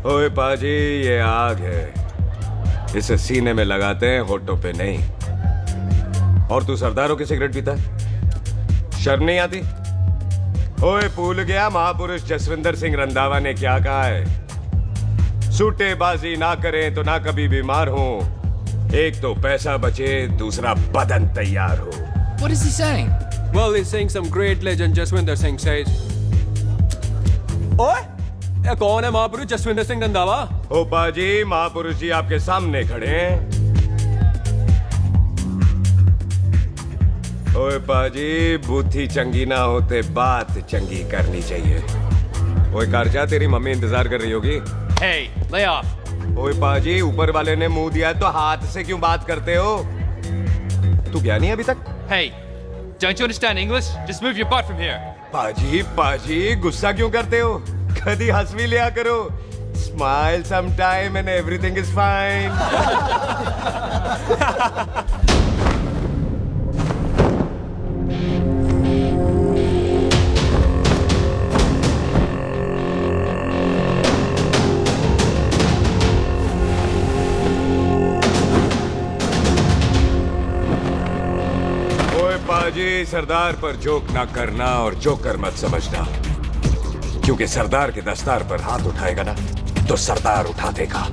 ओए पाजी, ये आग है, इसे सीने में लगाते हैं, होठों पे नहीं। और तू सरदारों की सिगरेट पीता है, शर्म नहीं आती? ओए भूल गया महापुरुष जसविंदर सिंह रंधावा ने क्या कहा है? सूटेबाजी ना करें तो ना कभी बीमार हो। एक तो पैसा बचे, दूसरा बदन तैयार हो। What is he saying? Well, he's saying some great legend Jaswinder Singh says. ओए, ये कौन है महापुरुष जसविंदर सिंह रंधावा? ओ पाजी, महापुरुष जी आपके सामने खड़े हैं। ओए पाजी, बुद्धि चंगी ना होते बात चंगी करनी चाहिए। ओए कारजा, तेरी मम्मी इंतजार कर रही होगी। Hey, lay off. ओए पाजी, ऊपर वाले ने मुंह दिया है तो हाथ से क्यों बात करते हो? तू गया नहीं अभी तक? Hey, don't you understand English? Just move your butt from here. पाजी पाजी, गुस्सा क्यों करते हो? कभी हंस भी लिया करो। Smile sometime and everything is fine. पाजी, सरदार पर जोक ना करना और जोकर मत समझना, क्योंकि सरदार के दस्तार पर हाथ उठाएगा ना तो सरदार उठा देगा।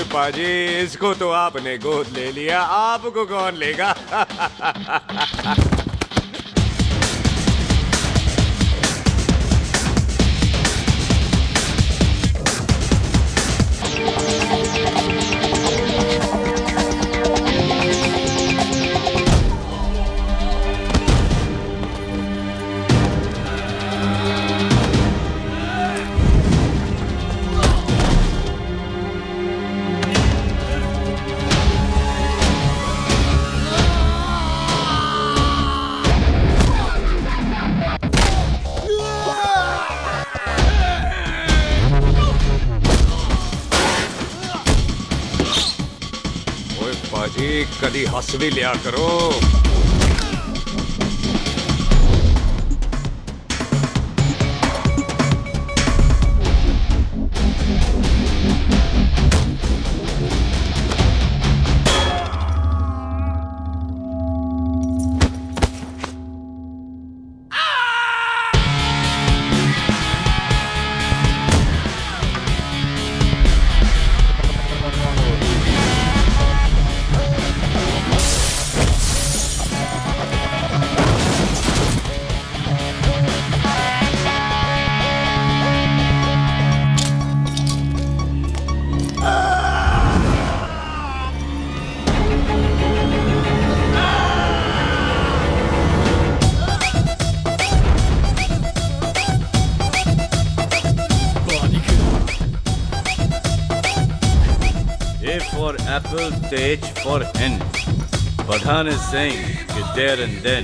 पाजी, इसको तो आपने गोद ले लिया, आपको कौन लेगा? पाजी, कदी हंस भी लिया करो। For apple, the H for hen. Pathan is saying कि there and then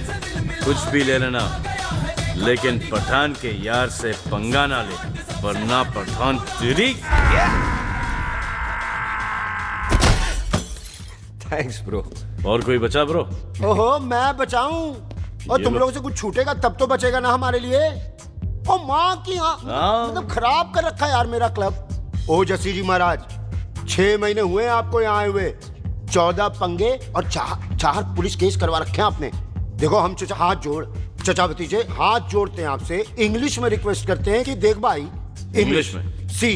कुछ भी ले लेना, लेकिन पठान के यार से पंगा ना ले, वरना पठान तेरी। Thanks bro. और कोई बचा ब्रो? ओहो, मैं बचाऊं? और ये तुम लो। लोगों से कुछ छूटेगा तब तो बचेगा ना हमारे लिए। ओ माँ की हाँ, हाँ। मतलब खराब कर रखा है यार मेरा क्लब। ओ जसी जी महाराज, 6 महीने हुए हैं आपको यहाँ आए हुए, 14 पंगे और 4 पुलिस केस करवा रखे हैं आपने। देखो हम चचा हाथ जोड़, चचा भतीजे हाथ जोड़ते हैं आपसे, इंग्लिश में रिक्वेस्ट करते हैं कि देख भाई, इंग्लिश में? See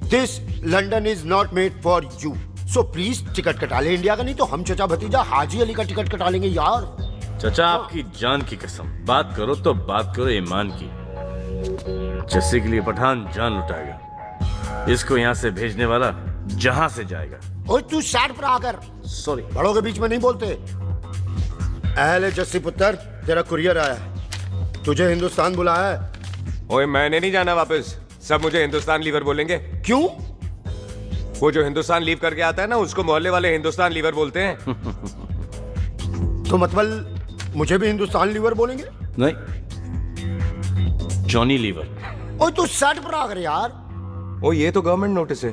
this London is not made for you, so please ticket कटा ले इंडिया का, नहीं तो हम चचा भतीजा हाजी अली का टिकट कटा लेंगे यार। चाचा आपकी जान की कसम, बात करो तो बात करो ईमान की। जस्सी के लिए पठान जान लुटाएगा, इसको यहाँ से भेजने वाला जहां से जाएगा। ओए तू साइड पर आकर, सॉरी। बड़ों के बीच में नहीं बोलते। अहले जस्सी पुत्र, तेरा कुरियर आया है, तुझे हिंदुस्तान बुलाया है। ओए मैंने नहीं जाना वापस, सब मुझे हिंदुस्तान लीवर बोलेंगे। क्यों? वो जो हिंदुस्तान लीव करके आता है ना, उसको मोहल्ले वाले हिंदुस्तान लीवर बोलते हैं। तो मतलब मुझे भी हिंदुस्तान लीवर बोलेंगे? नहीं, जॉनी लीवर। ओए तू साइड पर आकर यार। ओ ये तो गवर्नमेंट नोटिस है,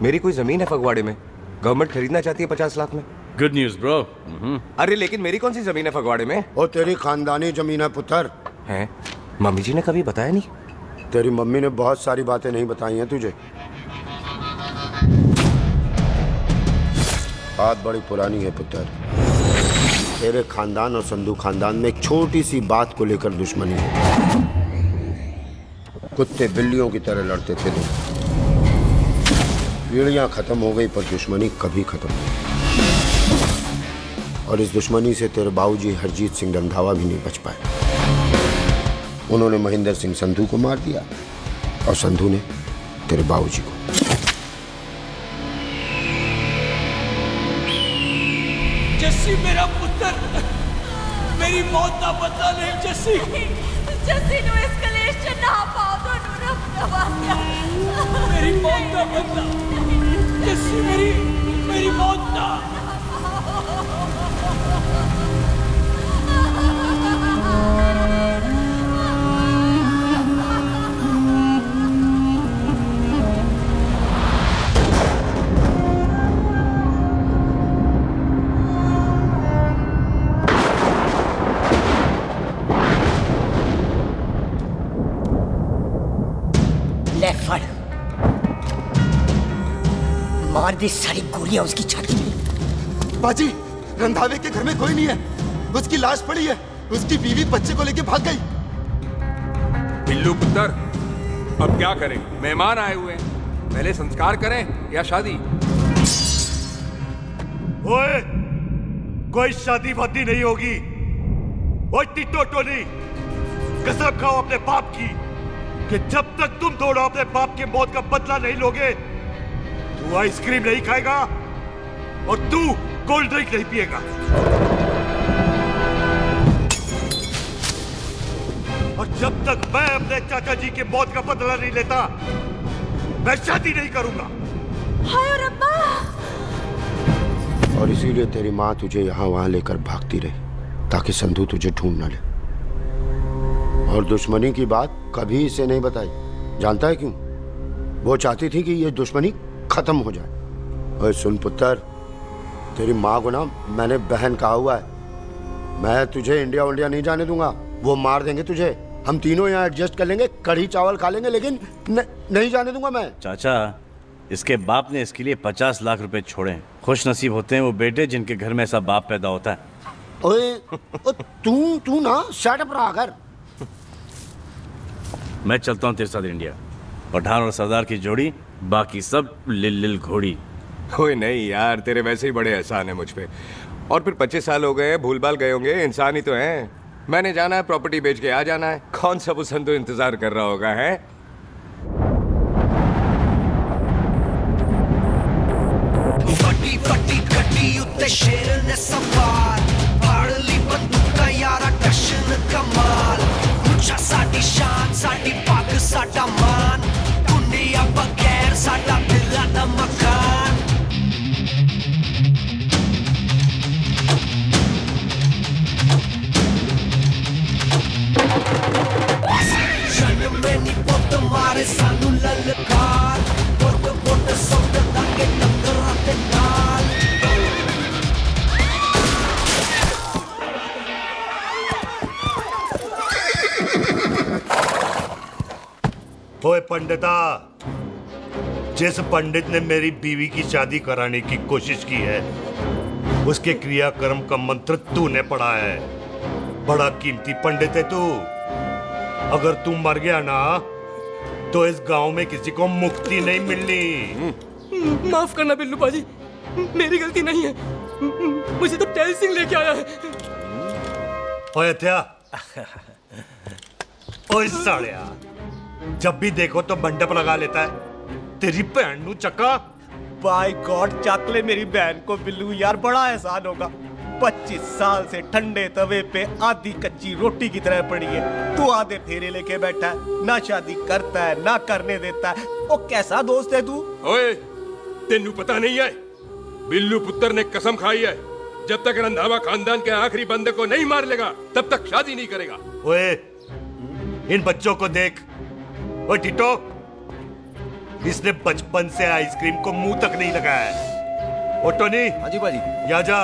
मेरी कोई जमीन है फगवाड़े में, गवर्नमेंट खरीदना चाहती है 50 लाख में। Good news bro. अरे लेकिन मेरी कौन सी जमीन है फगवाड़े में? ओ तेरी खानदानी जमीन है पुत्र। है? मम्मी जी ने कभी बताया नहीं? तेरी मम्मी ने बहुत सारी बातें नहीं बताई हैं तुझे। बात बड़ी पुरानी है पुत्र, तेरे खानदान और संधू खानदान में एक छोटी सी बात को लेकर दुश्मनी है। कुत्ते बिल्लियों की तरह लड़ते थे लोग, पीढ़ियां खत्म हो गई पर दुश्मनी कभी खत्म नहीं। और इस दुश्मनी से तेरे बाबूजी हरजीत सिंह रंधावा भी नहीं बच पाए। उन्होंने महेंद्र सिंह संधू को मार दिया और संधू ने तेरे बाबूजी को। जस्सी मेरा पुत्र, मेरी मौत का बदला नहीं जस्सी। जस्सी नु इस कलेश च ना पाओ दोनों रब नवाज़िया। मेरी मौत का बदला जस्सी, मेरी मौत का। मार दी सारी गोलियां उसकी छाती में। बाजी, रंधावे के घर में कोई नहीं है, उसकी लाश पड़ी है, उसकी बीवी बच्चे को लेके भाग गई। बिल्लू पुत्र, अब क्या करें? मेहमान आए हुए हैं, पहले संस्कार करें या शादी? ओए, कोई शादी वादी नहीं होगी। ओए टिट्टो टोनी, कसम खाओ अपने बाप की कि जब तक तुम दोनों अपने बाप की मौत का बदला नहीं लोगे, तू आइसक्रीम नहीं खाएगा और तू कोल्ड ड्रिंक नहीं पिएगा। और जब तक मैं अपने चाचा जी की मौत का बदला नहीं लेता, मैं शादी नहीं करूंगा। हाय रब्बा। और इसीलिए तेरी माँ तुझे यहाँ वहां लेकर भागती रही ताकि संधू तुझे ढूंढ न ले। और दुश्मनी की बात कभी इसे नहीं बताई, जानता है क्यों? वो चाहती थी कि ये दुश्मनी खत्म हो जाए। और सुन पुत्र, तेरी माँ को ना मैंने बहन कहा हुआ है, मैं तुझे इंडिया इंडिया नहीं जाने दूंगा। वो मार देंगे तुझे, हम तीनों यहाँ एडजस्ट कर लेंगे, कढ़ी चावल खा लेंगे, लेकिन नहीं जाने दूंगा मैं। चाचा, इसके बाप ने इसके लिए 50 लाख रुपए छोड़े हैं। खुश नसीब होते हैं वो बेटे जिनके घर में ऐसा बाप पैदा होता है। ओए, तू ना शट अप रहा कर। मैं चलता हूँ तेरे साथ इंडिया। पठान और सरदार की जोड़ी, बाकी सब लिल लिल घोड़ी। कोई नहीं यार, तेरे वैसे ही बड़े एहसान है मुझ पे। और फिर 25 साल हो गए, भूल भाल गए होंगे, इंसान ही तो हैं। मैंने जाना है, प्रॉपर्टी बेच के आ जाना है। कौन सा वो संधू इंतजार कर रहा होगा? है फटी फटी गड्डी उत्ते शेर ने सवार, फाड़ ली बंदूक यारा टशन कमाल। मुझा साडी शान, साडी पग, साडा मान, दुनिया बगैर साडा दिला दा मकान। जन्म में नी पुत मारे सानू ललकार, पुट पुट सुट लागे टक्करां ते नाल। ओए पंडिता, जिस पंडित ने मेरी बीवी की शादी कराने की कोशिश की है, उसके क्रियाकर्म का मंत्र तूने पढ़ा है। बड़ा कीमती पंडित है तू। अगर तू मर गया ना, तो इस गांव में किसी को मुक्ति नहीं मिलनी। माफ करना बिल्लू पाजी, मेरी गलती नहीं है। मुझे तो टेल सिंह लेके आया है। ओए हत्या, ओए सालिया, जब भी देखो तो मंडप लगा लेता है। तेरी भैन नू चक्का। बाय गॉड, चक ले मेरी बहन को बिल्लू यार, बड़ा एहसान होगा। 25 साल से ठंडे तवे पे आधी कच्ची रोटी की तरह पड़ी है। तू आधे फेरे लेके बैठा है, ना शादी करता है ना करने देता है। ओ कैसा दोस्त है तू? ओए, तेनू पता नहीं है, बिल्लू पुत्र ने कसम खाई है, जब तक रंधावा खानदान के आखिरी बंदे को नहीं मार लेगा तब तक शादी नहीं करेगा। ओए, इन बच्चों को देख। ओए टिटो, इसने बचपन से आइसक्रीम को मुंह तक नहीं लगाया है। ओ टोनी, हाँ जी बाजी। यहाँ जा।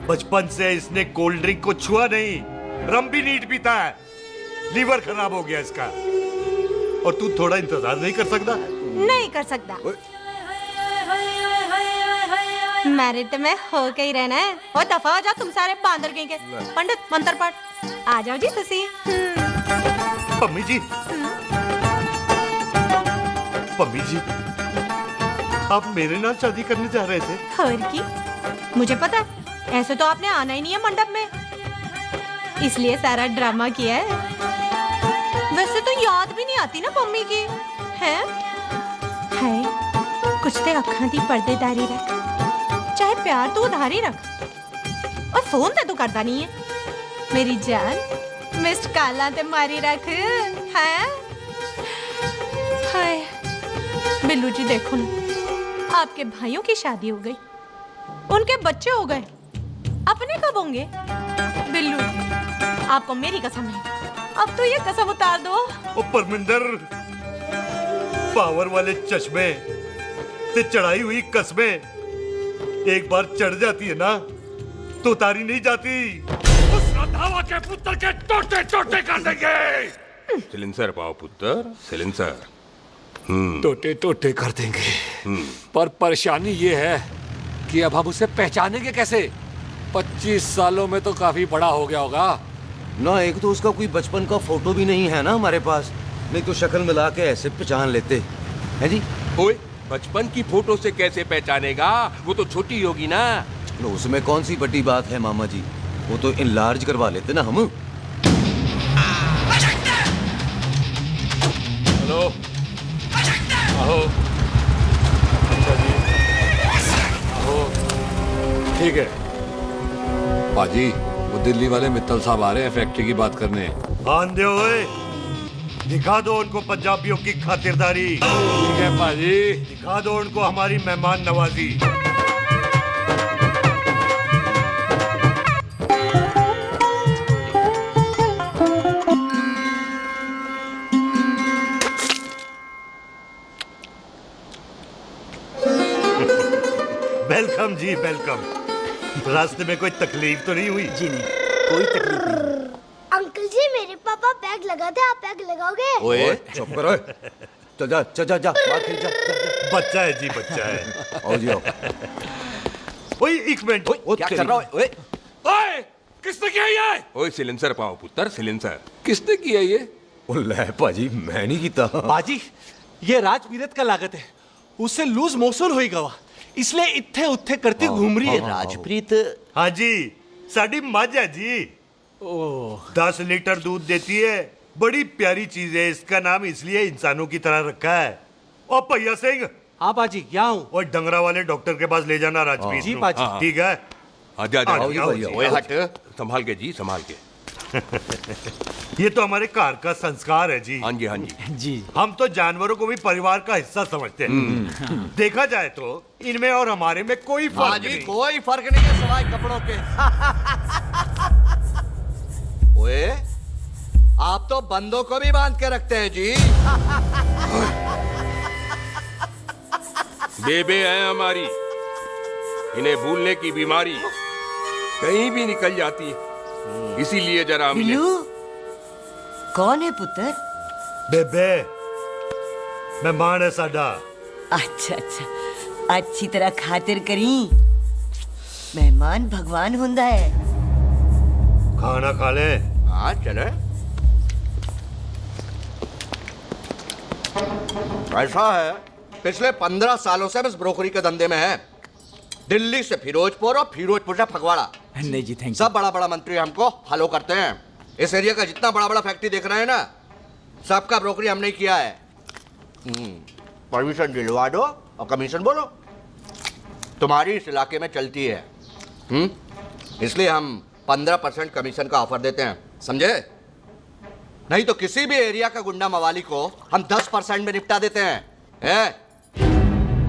बचपन से इसने कोल्ड ड्रिंक को छुआ नहीं, रम भी नीट पीता है। लीवर खराब हो गया इसका। और तू थोड़ा इंतजार नहीं कर सकता? नहीं कर सकता। मैरिड में हो के ही रहना है। और दफा हो जा तुम सारे बांदर के। पंडित मंत्र पढ़। आ जाओ जी तुसी। पम्मी जी, पम्मी जी, आप मेरे नाल शादी करने जा रहे थे? और की मुझे पता है, ऐसे तो आपने आना ही नहीं है मंडप में, इसलिए सारा ड्रामा किया है। वैसे तो याद भी नहीं आती ना मम्मी की है। कुछ ते अखां दी पर्देदारी रख, चाहे प्यार तो उधारी रख, और फोन ते तू करता नहीं है। मेरी जान मिस्ड काला ते मारी रख है। हाय बिल्लू जी, देखो ना, आपके भाइयों की शादी हो गई, उनके बच्चे हो गए, अपने कब होंगे? बिल्लू आपको मेरी कसम है, अब तो ये कसम उतार दो। ओ परमिंदर, पावर वाले चश्मे ते चढ़ाई हुई कस्में एक बार चढ़ जाती है ना, तो उतारी नहीं जाती। उस रंधावा के पुत्र के टोटे टोटे कर देंगे। सिलेंसर पाओ पुत्र, सिलेंसर। टोटे टोटे कर देंगे। पर परेशानी ये है कि अब हम उसे पहचानेंगे कैसे? 25 सालों में तो काफी बड़ा हो गया होगा ना। एक तो उसका कोई बचपन का फोटो भी नहीं है ना हमारे पास, नहीं तो शक्ल मिला के ऐसे पहचान लेते हैं जी। ओए, बचपन की फोटो से कैसे पहचानेगा? वो तो छोटी होगी ना। चलो उसमें कौन सी बड़ी बात है मामा जी, वो तो इनलार्ज करवा लेते ना हम। हेलो, आओ। आओ। ठीक है पाजी, वो दिल्ली वाले मित्तल साहब आ रहे हैं फैक्ट्री की बात करने। आंधे हुए, दिखा दो उनको पंजाबियों की खातिरदारी। ठीक है पाजी। दिखा दो उनको हमारी मेहमान नवाजी। वेलकम जी, वेलकम। रास्ते में कोई तकलीफ तो नहीं हुई? जी नहीं, कोई तकलीफ नहीं। अंकल जी, मेरे पापा पैग लगाते, आप पैग लगाओगे? ओए चुप करो। चल जा चल जा जा, बाहर खेल जा, जा, जा। बच्चा है जी, बच्चा है। आओ जी आओ। ओए एक मिनट। क्या कर रहा है? ओए ओए, किसने किया ये? ओए सिलेंसर पाओ पुत्र, सिलेंसर। किसने किया ये? ले पाजी, मैं नहीं कीता। बाजी, ये राजवीरत का लागत है, उससे लूज मोशन होई गवा, इसलिए इत्थे उत्थे करती घूम रही है। राजप्रीत। हाँ जी, साड़ी मझ है जी। 10 लीटर दूध देती है, बड़ी प्यारी चीज है। इसका नाम इसलिए इंसानों की तरह रखा है। ओ भैया सिंह। हाँ बाजी, यहाँ हूँ। और डंगरा वाले डॉक्टर के पास ले जाना राजवीर। जी बाजी। ठीक है। आजा आजा। आओ जी, आओ जी। ओए हट, संभाल के जी, संभाल के। ये तो हमारे घर का संस्कार है जी। हाँ जी, हाँ जी। जी। हम तो जानवरों को भी परिवार का हिस्सा समझते हैं। देखा जाए तो इनमें और हमारे में कोई फर्क नहीं। कोई फर्क नहीं है सिवाय कपड़ों के। ओए, आप तो बंदों को भी बांध के रखते हैं जी। बेबे है हमारी, इन्हें भूलने की बीमारी कहीं भी निकल जाती है, इसीलिए जरा बिल्लू, कौन है पुत्र? बेबे, मेहमान है साडा। अच्छा अच्छा अच्छी तरह खातिर करी मेहमान भगवान हुंदा है। खाना खा ले। हाँ चले। ऐसा है, पिछले 15 सालों से हम इस ब्रोकरी के धंधे में हैं। दिल्ली से फिरोजपुर और फिरोजपुर से फगवाड़ा। नहीं जी थैंक सब बड़ा बड़ा मंत्री हमको फॉलो करते हैं। इस एरिया का जितना बड़ा बड़ा फैक्ट्री देख रहे हैं ना, सबका ब्रोकरी हमने किया है। परमिशन दिलवा दो और कमीशन बोलो। तुम्हारी इस इलाके में चलती है। इसलिए हम 15% कमीशन का ऑफर देते हैं, समझे? नहीं तो किसी भी एरिया का गुंडा मवाली को हम 10% में निपटा देते हैं।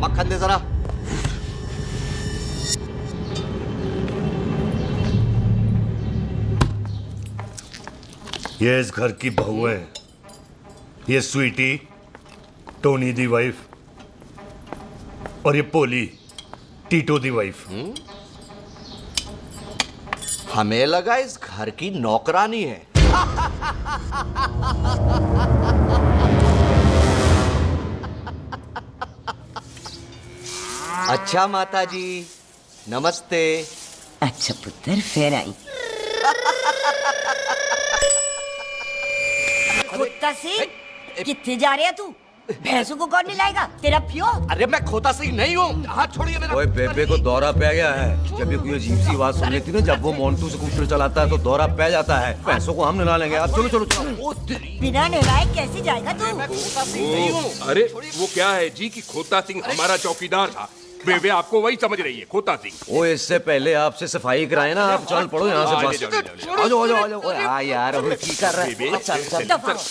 मक्खन दे जरा। ये इस घर की बहू है। ये स्वीटी, टोनी दी वाइफ, और ये पोली, टीटो दी वाइफ। हमें लगा इस घर की नौकरानी है। अच्छा माता जी, नमस्ते। अच्छा पुत्र फिर आई। कुत्ता सिंह कितने जा रहे है तू? भैंसों को कौन मिलाएगा? तेरा प्यो? अरे मैं खोता सिंह नहीं हूँ। हाथ छोड़िए मेरा। ओए बेबे को दौरा पै गया है। जब भी कोई अजीब सी आवाज सुन लेती ना, जब वो मोंटू स्कूटर चलाता है तो दौरा पै जाता है। पैसों को हम नहला लेंगे। आप चलो चलो चलो। बिना नहलाए कैसे जाएगा तू? खोता सिंह नहीं हूँ। अरे वो क्या है जी कि खोता सिंह हमारा चौकीदार था। बेबे आपको वही समझ रही है, खोता सिंह। ओ इससे पहले आपसे सफाई कराए ना। आप चल पड़ो यहाँ से बस। आ जाओ आ जाओ आ जाओ। ओए आ यार, अभी की कर रहा है? अच्छा अच्छा।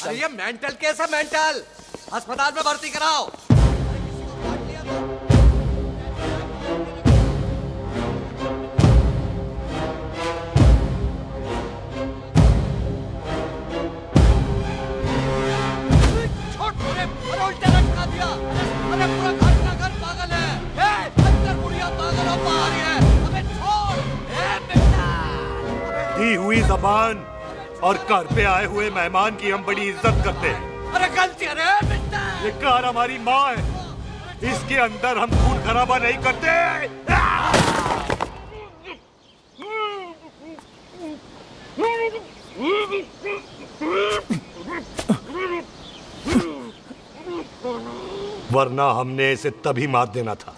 अरे ये मेंटल केस है, मेंटल। अस्पताल में भर्ती कराओ। दी हुई जबान और घर पे आए हुए मेहमान की हम बड़ी इज्जत करते हैं। अरे गलती है रे बेटा। ये कार हमारी माँ है, इसके अंदर हम खून खराबा नहीं करते। वरना हमने इसे तभी मार देना था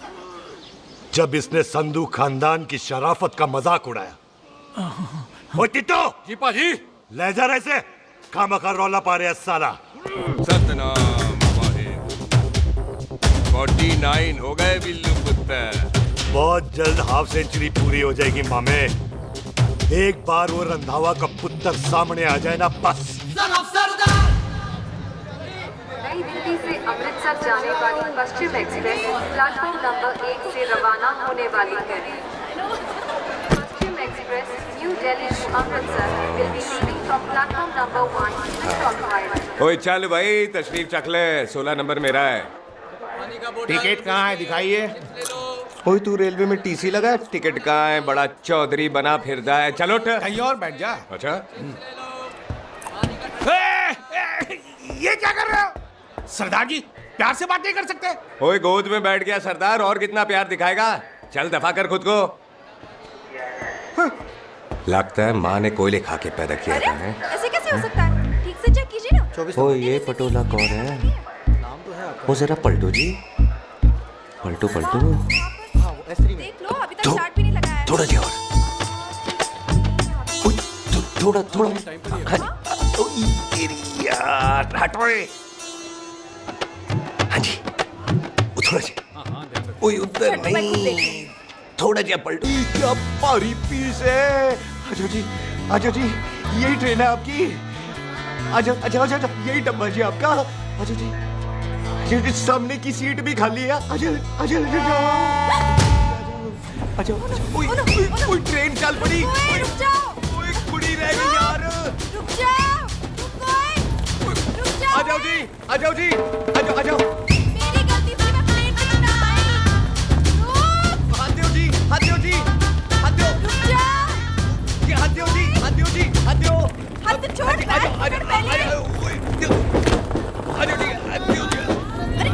जब इसने संधू खानदान की शराफत का मजाक उड़ाया। ओ टिट्टो जी पाजी। ले जा रहे से खामखा रौला पा रहे साला। सतनाम वाहेगुरु। 49 हो गए बिल्लू पुत्र। बहुत जल्द हाफ सेंचुरी पूरी हो जाएगी मामे। एक बार वो रंधावा का पुत्र सामने आ जाए ना, बस। नई दिल्ली से अमृतसर जाने वाली पश्चिम एक्सप्रेस प्लेटफॉर्म नंबर 1 से रवाना होने वाली है। Paschim express new Delhi to Amritsar will be leaving from platform number 1 with occupied। ओए चल भाई, तशरीफ चख ले। 16 नंबर मेरा है। टिकट कहाँ है दिखाइए। ओए तू रेलवे में टीसी लगा? टिकट कहाँ है? बड़ा चौधरी बना फिरदा है। चलो उठ। कहीं और बैठ जा। अच्छा ये क्या कर रहे हो? सरदार जी प्यार से बात नहीं कर सकते? ओए गोद में बैठ गया सरदार, और कितना प्यार दिखाएगा? चल दफा कर खुद को। लगता है माँ ने कोयले खा के पैदा किया था। ऐसे कैसे हो सकता है? ठीक से चेक कीजिए ना। ओ ये पटोला कौन है? वो जरा पलटो जी, पलटो पलटो। देख लो, अभी तक स्टार्ट भी नहीं लगाया है। थोड़ा जी और। थोड़ा थोड़ा। यार हटो। हाँ जी, थोड़ा जी। ओए उधर नहीं, थोड़ा जी पलटो। क्या भारी पीस है। आजो जी, आजो जी, यही ट्रेन है आपकी। आजो आजो आजो, यही डब्बा जी आपका। आजो जी, ये सामने की सीट भी खाली है। आजो आजो आजो। ओए ट्रेन चल पड़ी। रुक जाओ। ओए कुड़ी रह गई यार। रुक जाओ। रुक जाओ। आ जाओ जी, आ जाओ जी, आ जाओ आ जाओ। मेरी गलती से मैं प्लेन में ना आई। रुक। हाथ दो जी, हाथ दो जी, हाथ दो। रुक जा। ये हाथ दो जी, हाथ दो जी, हाथ दो। हाथ छोड़। आ जाओ आ जाओ आ जाओ। आ जाओ जी, हाथ दो जी। अरे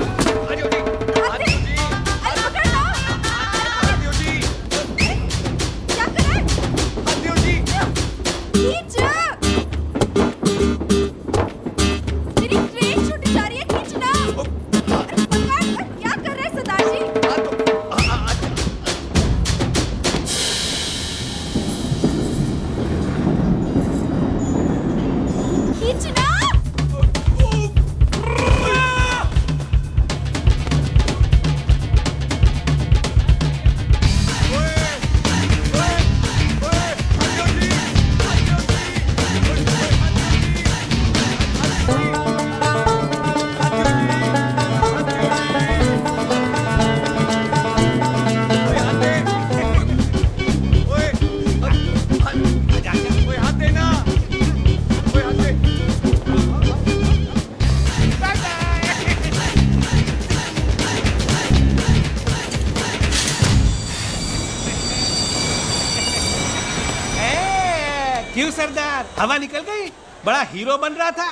क्यों सरदार, हवा निकल गई? बड़ा हीरो बन रहा था।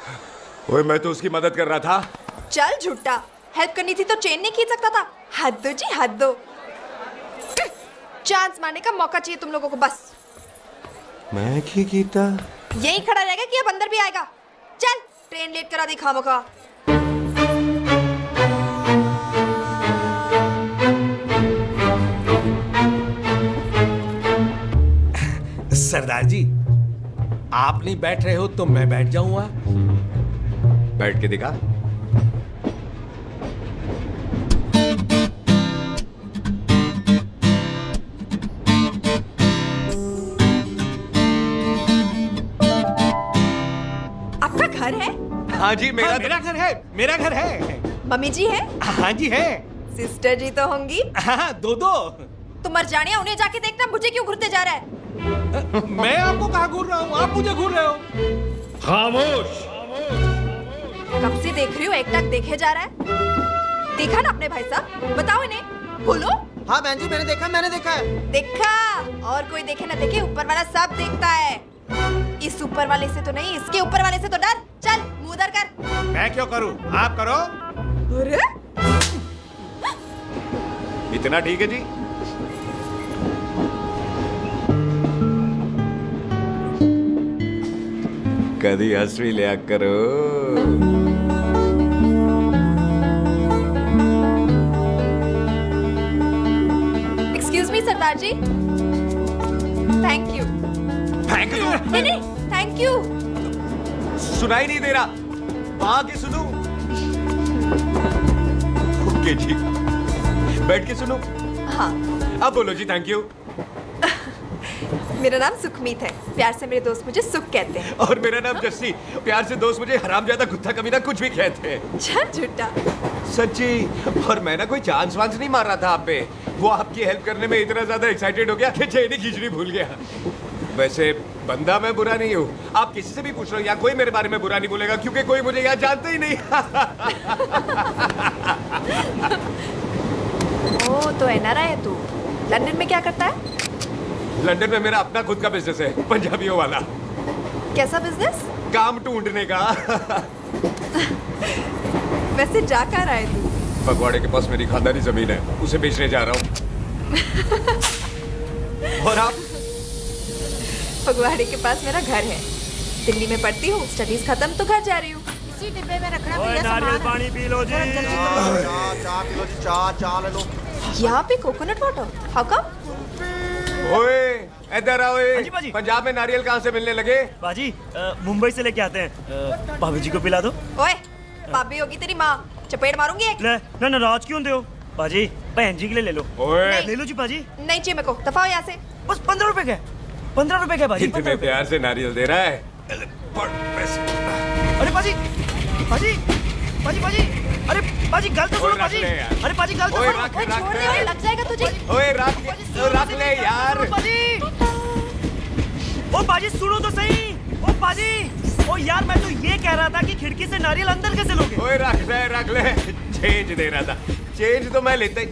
ओए मैं तो उसकी मदद कर रहा था। चल झूठा, हेल्प करनी थी तो चेन नहीं खींच सकता था। हद दो जी, हद दो। चांस मारने का मौका चाहिए तुम लोगों को बस। मैं की कीता यही खड़ा रहेगा कि अब अंदर भी आएगा? चल, ट्रेन लेट करा दी खामोखा। सरदार जी, आप नहीं बैठ रहे हो तो मैं बैठ जाऊंगा। बैठ के दिखा। आपका घर है? हाँ जी, मेरा मेरा घर है, मेरा घर है। मम्मी जी है? हाँ जी है। सिस्टर जी तो होंगी? हाँ, दो दो। तुम मर जाने, उन्हें जाके देखना मुझे क्यों घूरते जा रहा है। मैं आपको कहाँ घूर रहा हूँ, आप मुझे घूर रहे हो। खामोश। कब से देख रही हो, एक टक देखे जा रहा है। देखा ना अपने भाई साहब, बताओ इन्हें। बोलो। हाँ बहन जी, मैंने देखा है। देखा? और कोई देखे ना देखे, ऊपर वाला सब देखता है। इस ऊपर वाले से तो नहीं, इसके ऊपर वाले से तो डर। चल मुंह उधर कर। मैं क्यों करूँ, आप करो। अरे इतना ठीक है जी। कभी हंस भी लिया करो। एक्सक्यूज मी सरदार जी। Thank you. Thank you? नहीं नहीं, थैंक यू। सुनाई नहीं दे रहा, वहां के सुनू। ओके जी, बैठ के सुनू। हाँ। अब बोलो जी थैंक यू। मेरा नाम सुखमीत है, प्यार से मेरे दोस्त मुझे सुख कहते हैं। और मेरा नाम जस्सी, प्यार से दोस्त मुझे हरामजादा, कुत्ता कमीना कुछ भी कहते हैं। चल झूठा। सच्ची। और मैं ना कोई चांस वांस नहीं मार रहा था आप पे, वो आपकी हेल्प करने में इतना ज्यादा एक्साइटेड हो गया कि चेन ही खींचनी भूल गया। वैसे बंदा मैं बुरा नहीं हूँ, आप किसी से भी पूछ लो, यहाँ कोई मेरे बारे में बुरा नहीं बोलेगा क्योंकि कोई मुझे यहाँ जानते ही नहीं। ओ तो एनआरआई है तू। लंदन में क्या करता है? लंदन में मेरा अपना खुद का बिजनेस है, पंजाबियों वाला। कैसा बिजनेस? काम ढूंढने का। वैसे जा कहाँ रहा है तू? फगवाड़े के पास मेरी खानदानी जमीन है, उसे बेचने जा रहा हूँ। और आप? फगवाड़े के पास मेरा घर है, दिल्ली में पढ़ती हूँ, स्टडीज खत्म तो घर जा रही हूँ। इसी डिब्बे में रखना भैया सामान। नारियल पानी पी लो जी। चाय पी लो जी, चाय ले लो। यहाँ पे कोकोनट वाटर? How come? ओए इधर आओ। बाजी, बाजी। पंजाब में नारियल कहाँ से मिलने लगे? बाजी मुंबई से लेके आते हैं, भाभी जी को पिला दो। ओए भाभी होगी तेरी माँ, चपेट मारूंगी एक। ले ना, नाराज क्यों हो बाजी, बहन जी के लिए ले लो। ओए ले लो जी बाजी। नहीं चाहिए मेरे को, दफा हो यहाँ से। बस 15 रुपए के, 15 रुपए के बाजी। इतने प्यार से नारियल दे रहा है। अरे बाजी, बाजी, बाजी, बाजी, अरे बाजी गलत तो सुनो बाजी। अरे बाजी गलत तो ओए सुनो। रख ओए रख छोड़ दे, ओए लग जाएगा तुझे। ओए रख ले यार। बाजी, ओ बाजी सुनो तो सही। ओ बाजी, ओ यार मैं तो ये कह रहा था कि खिड़की से नारियल अंदर कैसे लोगे? ओए रख ले। चेंज दे रहा था, चेंज तो मैं लेता ही।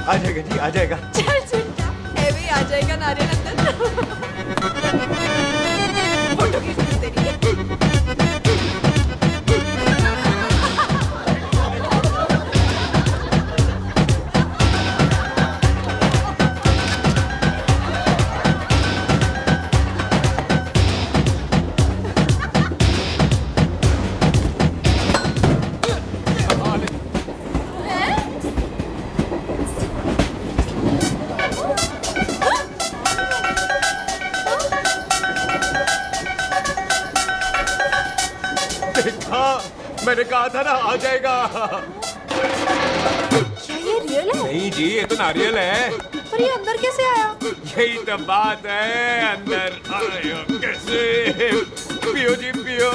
आ जाएगा जी, आ जाएगा। चल झूठा, है भी आ जाएगा नारियल अंदर। फोटो खींच ली तेरी। देखा, मैंने कहा था ना आ जाएगा। क्या ये रियल है? नहीं जी, ये तो नारियल है। पर ये अंदर कैसे आया? यही तो बात है, अंदर आया कैसे? पियो जी पियो।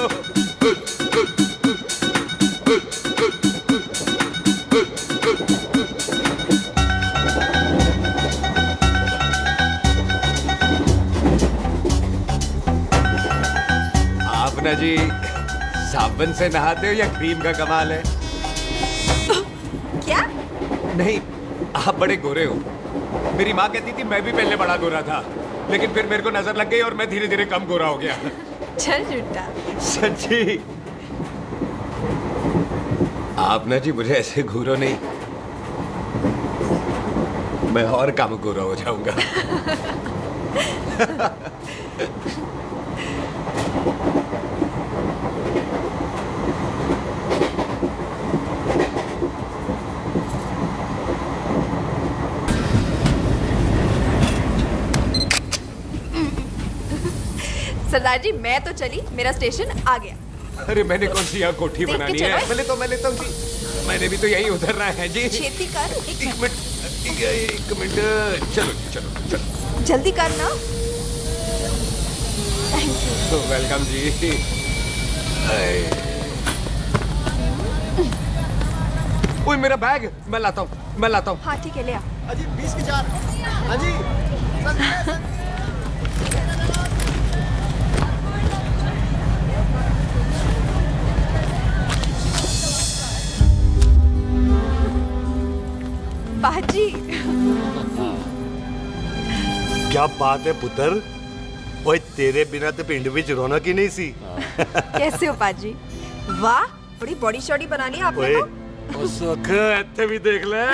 आप ना जी साबुन से नहाते हो या क्रीम का कमाल है? क्या? नहीं, आप बड़े गोरे हो। मेरी माँ कहती थी मैं भी पहले बड़ा गोरा था, लेकिन फिर मेरे को नजर लग गई और मैं धीरे धीरे कम गोरा हो गया। चल झूठा। सच्ची? आप ना जी मुझे ऐसे घूरो नहीं, मैं और कम गोरा हो जाऊंगा। सरदार जी मैं तो चली, मेरा स्टेशन आ गया। अरे मैंने कौन सी यहाँ कोठी देख के बनानी चलो। है? मैं लेता हूँ जी। मैंने भी तो यही उतरना है जी। छेती कर। एक मिनट। चलो चलो चलो। जल्दी कर ना। वेलकम जी। ओए मेरा बैग, मैं लाता हूँ। हाँ ठीक है, ले आ। अजी 20 की 4। हाँ जी। बाजी। क्या बात है पुत्र, ओए तेरे बिना तो पिंड विच रौनक ही नहीं सी। कैसे हो पाजी? वाह, बड़ी बॉडी शॉडी बनानी है आपने ओए तो। ओ सुख इत्थे भी देख ले।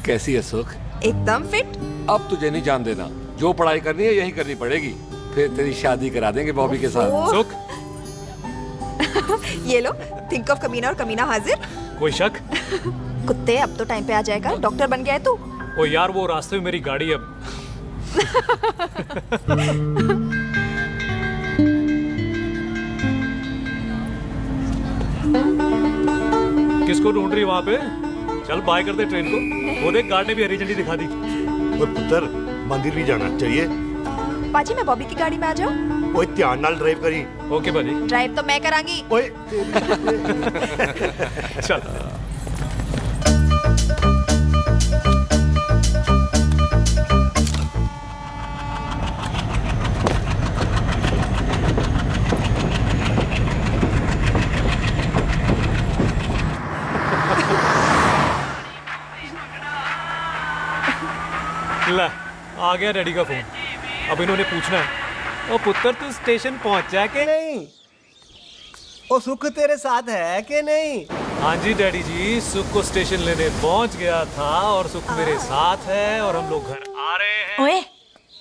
कैसी है सुख? एकदम फिट। अब तुझे नहीं जान देना, जो पढ़ाई करनी है यही करनी पड़ेगी, फिर तेरी शादी करा देंगे बॉबी के साथ। सुख, ये लो, थिंक ऑफ कमीना और कमीना हाजिर। कोई शक? कुत्ते अब तो टाइम पे आ जाएगा, डॉक्टर बन गया है तू। ओ यार, वो रास्ते में मेरी गाड़ी अब। किसको ढूंढ रही वहां पे? चल बाय कर दे ट्रेन को। वो देख गार्ड ने भी हरी झंडी दिखा दी। ओए पुत्र, मंदिर भी जाना चाहिए। पाजी मैं बॉबी की गाड़ी में आ जाऊं? ओए ध्यान नाल ड्राइव करी। ओके बाजी। ड्राइव तो मैं करांगी। ओए चल। ला, आ गया डैडी का फोन। अब इन्होंने पूछना है, ओ पुत्र तू स्टेशन पहुंचा के नहीं? ओ सुख तेरे साथ है कि नहीं? हाँ जी डैडी जी, सुख को स्टेशन लेने पहुंच गया था और सुख मेरे साथ है और हम लोग घर आ रहे हैं। ओए,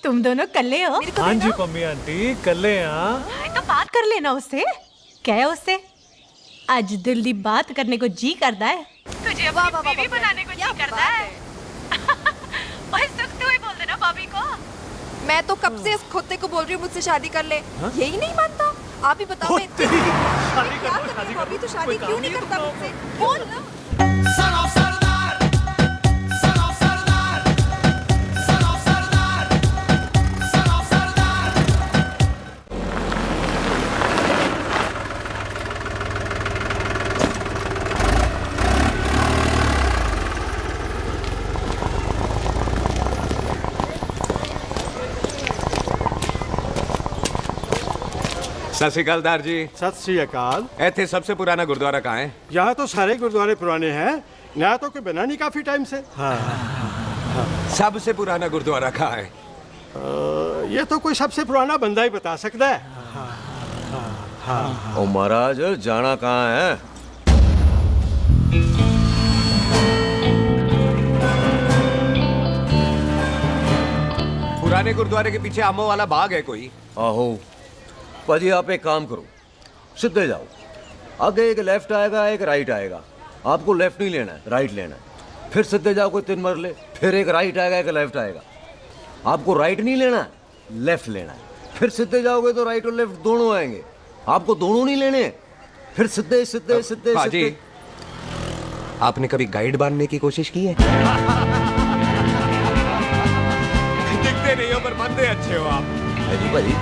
तुम दोनों कल्ले हो? हाँ जी पम्मी आंटी, कल्ले हैं। तो बात कर लेना उससे। क्या है उससे? आज दिल दी बात करने को जी करता है। तुझे अपनी बीवी बनाने को जी करता है। ओए सुख, तू ही बोल देना बॉबी को। मैं तो कब से इस खोते को बोल रही हूँ मुझसे शादी कर ले। यही नहीं मानता। आप ही बताओ। मैं शादी कर लो, शादी बॉबी तो शादी क्यों नहीं करता मुझसे? बोल ना। सत श्री अकाल दार जी। सत श्री अकाल। ऐथे सबसे पुराना गुरुद्वारा कहाँ है? यहाँ तो सारे गुरुद्वारे पुराने हैं, नया तो कोई बना नहीं काफी टाइम से। सबसे पुराना गुरुद्वारा कहाँ है? ये तो कोई सबसे पुराना बंदा ही बता सकता है। ओ महाराज, जाना कहाँ है? पुराने गुरुद्वारे के पीछे आमों वाला बाग है कोई? आहो पाजी, आप एक काम करो, सीधे जाओ। आगे एक लेफ्ट आएगा, एक राइट आएगा। आपको लेफ्ट नहीं लेना है, राइट लेना है। फिर सीधे जाओ कोई 3 मरले, फिर एक राइट आएगा, एक लेफ्ट आएगा। आपको राइट नहीं लेना है, लेफ्ट लेना है। फिर सीधे जाओगे तो राइट और लेफ्ट दोनों आएंगे। आपको दोनों नहीं लेने, फिर सीधे सीधे सीधे पाजी, सीधे। आपने कभी गाइड बांधने की कोशिश की है? दिखते नहीं हो पर बंदे अच्छे हो आप। जी भाजी।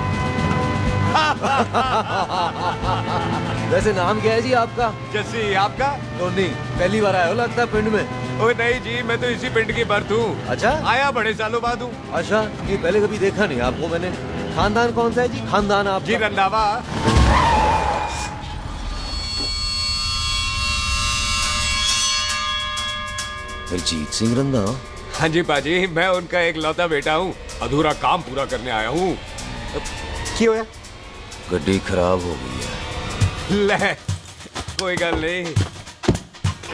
वैसे नाम क्या है जी आपका? जस्सी। आपका? टोनी। पहली बार आए हो लगता है पिंड में। ओए नहीं जी, मैं तो इसी पिंड की बर्थ हूँ। अच्छा, आया बड़े सालों बाद हूँ। अच्छा, ये पहले कभी देखा नहीं आपको मैंने। खानदान कौन सा है जी? खानदान आप जी रंधावा। हरजीत सिंह रंधा। हाँ जी पाजी, मैं उनका एक लौता बेटा हूँ, अधूरा काम पूरा करने आया हूँ। क्यों है? गड्डी खराब हो गई है। ले, कोई गल नहीं,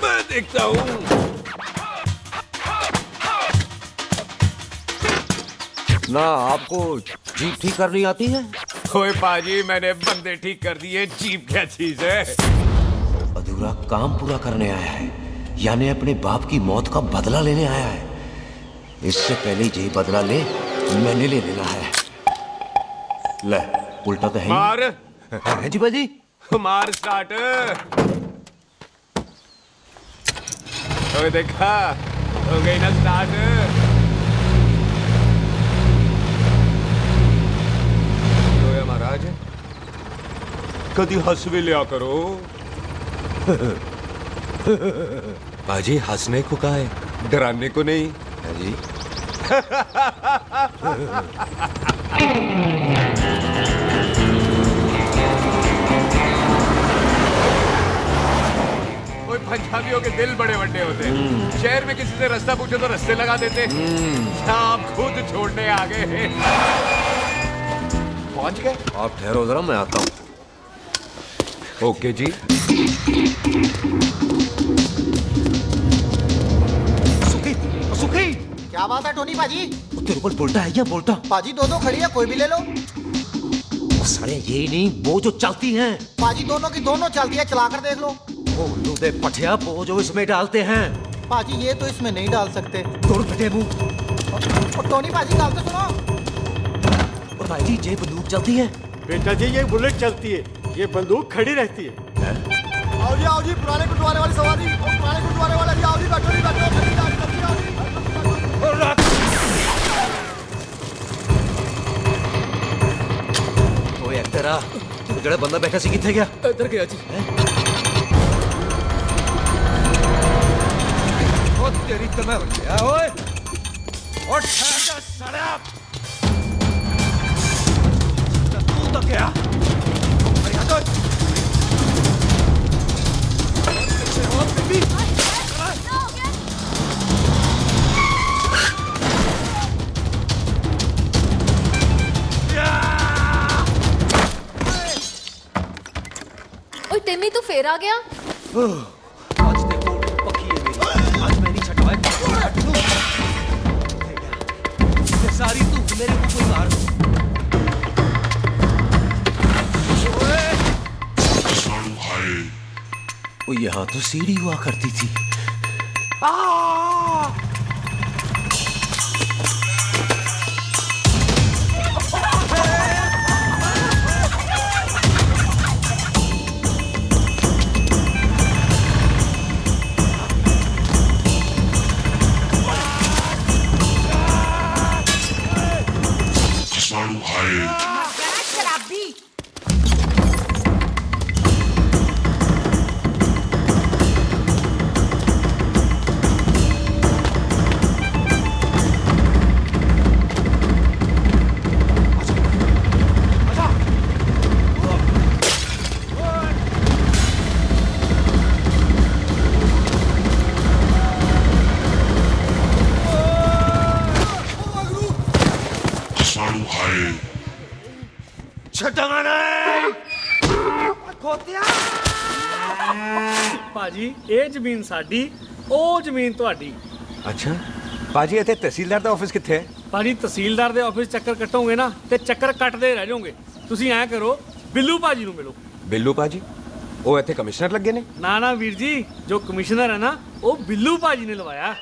मैं देखता हूँ। ना आपको जीप ठीक करनी आती है? ओए पाजी, मैंने बंदे ठीक कर दिए, जीप क्या चीज है? अधूरा काम पूरा करने आया है, यानी अपने बाप की मौत का बदला लेने आया है। इससे पहले ये बदला ले, मैंने ले लेना है। ले, उल्टा तो है ही। मार। है जी बाजी। मार स्टार्ट। ओए देखा, हो गई ना स्टार्ट। महाराज, कभी हंस भी लिया करो। बाजी, हंसने को कहा है, डराने को नहीं है जी। कोई पंजाबियों के दिल बड़े बड़े होते हैं। शहर में किसी से रास्ता पूछो तो रास्ते लगा देते। आप खुद छोड़ने आ गए। पहुंच गए? आप ठहरो जरा, मैं आता हूं। ओके जी। सुखी क्या बात है टोनी पाजी? तेरे को बोलता है क्या? बोलता पाजी दो खड़ी है, कोई भी ले लो। सारे यही नहीं, वो जो चलती हैं। पाजी दोनों की दोनों चलती है, चला कर देख लो। ओ लूदे पठिया, वो जो इसमें डालते हैं। पाजी ये तो इसमें नहीं डाल सकते। तोड़ फटे मुंह। और टोनी पाजी गाल तो सुनो। और भाई जी, ये बंदूक चलती है? बेटा जी, ये बुलेट चलती है, ये बंदूक खड़ी रहती है। आओ जी, पुराने गुरुद्वारे वाली सवारी, और पुराने गुरुद्वारे वाले आओ जी, बैठो जी, बैठो। ओए तेरा ਜਿਹੜਾ ਬੰਦਾ ਬੈਠਾ ਸੀ ਕਿੱਥੇ ਗਿਆ? ਇੱਧਰ ਗਿਆ ਜੀ। ਉਹ ਤੇਰੀ ਤਾਂ ਮੈਂ ਬੱਚਿਆ ਓਏ। ਉੱਠ ਜਾ ਸੜਿਆ। ਤੂੰ ਤਾਂ ਗਿਆ? ਅਰੇ ਹਟੋ। ਉਹ ਬੀਬੀ। ओए टिमी, तू फिर आ गया? आज देखो पक्की है मेरी, आज मैं नहीं छटवाए। सारी तू मेरे को कोई मार। वो यहाँ तो सीढ़ी हुआ करती थी। शराबी। ਭਾਜੀ ਇਹ ਜ਼ਮੀਨ ਸਾਡੀ, ਉਹ ਜ਼ਮੀਨ ਤੁਹਾਡੀ। ਅੱਛਾ ਪਾਜੀ, ਇੱਥੇ ਤਹਿਸੀਲਦਾਰ ਦਾ ਆਫਿਸ ਕਿੱਥੇ ਹੈ? ਭਾਜੀ ਤਹਿਸੀਲਦਾਰ ਦੇ ਆਫਿਸ ਚੱਕਰ ਕੱਟੋਗੇ ਨਾ ਤੇ ਚੱਕਰ ਕੱਟਦੇ ਰਹਿ ਜਾਓਗੇ। ਤੁਸੀਂ ਐਂ ਕਰੋ, ਬਿੱਲੂ ਭਾਜੀ ਨੂੰ ਮਿਲੋ। ਬਿੱਲੂ ਪਾਜੀ? ਉਹ ਇੱਥੇ ਕਮਿਸ਼ਨਰ ਲੱਗੇ ਨੇ? ਨਾ ਨਾ ਵੀਰ ਜੀ, ਜੋ ਕਮਿਸ਼ਨਰ ਹੈ ਨਾ, ਉਹ ਬਿੱਲੂ ਭਾਜੀ ਨੇ ਲਵਾਇਆ।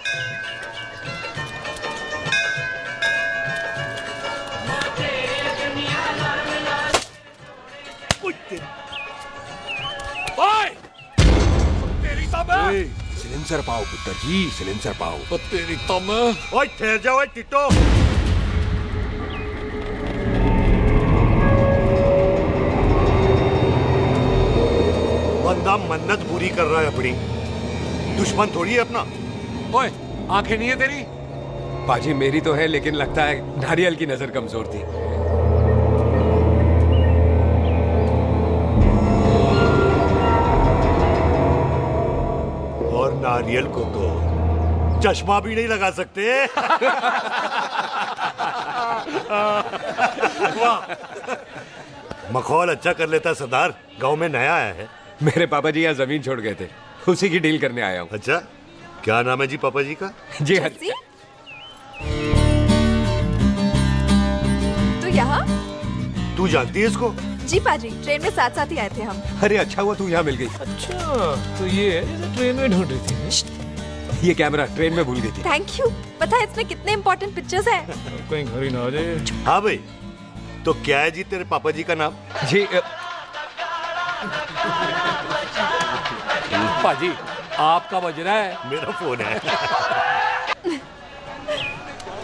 सिलेंसर पाओ पुत्र जी, सिलेंसर पाओ। ਉਹ ਤੇਰੀ ਤਾਂ ਮੈਂ। ओए ठहर जा ओए टिट्टो। बंदा मन्नत पूरी कर रहा है अपनी, दुश्मन थोड़ी है अपना। ओए आंखें नहीं है तेरी? पाजी मेरी तो है, लेकिन लगता है नारियल की नजर कमजोर थी। नारियल को तो चश्मा भी नहीं लगा सकते। वाह, मखौल अच्छा कर लेता सरदार। गांव में नया आया है। मेरे पापा जी यहाँ जमीन छोड़ गए थे, उसी की डील करने आया हूँ। अच्छा, क्या नाम है जी पापा जी का? जी हाँ। तो यहाँ? तू जानती है इसको? जी पाजी, ट्रेन में साथ साथ ही आए थे हम। अरे अच्छा हुआ तू यहाँ मिल गई। अच्छा, तो ये है जिसे ट्रेन में ढूंढ रही थी। ये कैमरा ट्रेन में भूल गई थी। Thank you. पता है इसमें कितने इम्पोर्टेंट पिक्चर्स हैं? कहीं घर ही ना आ जाए। हाँ भाई, तो क्या है जी तेरे पापा जी का नाम? जी पाजी, आपका बज रहा है। मेरा फोन है।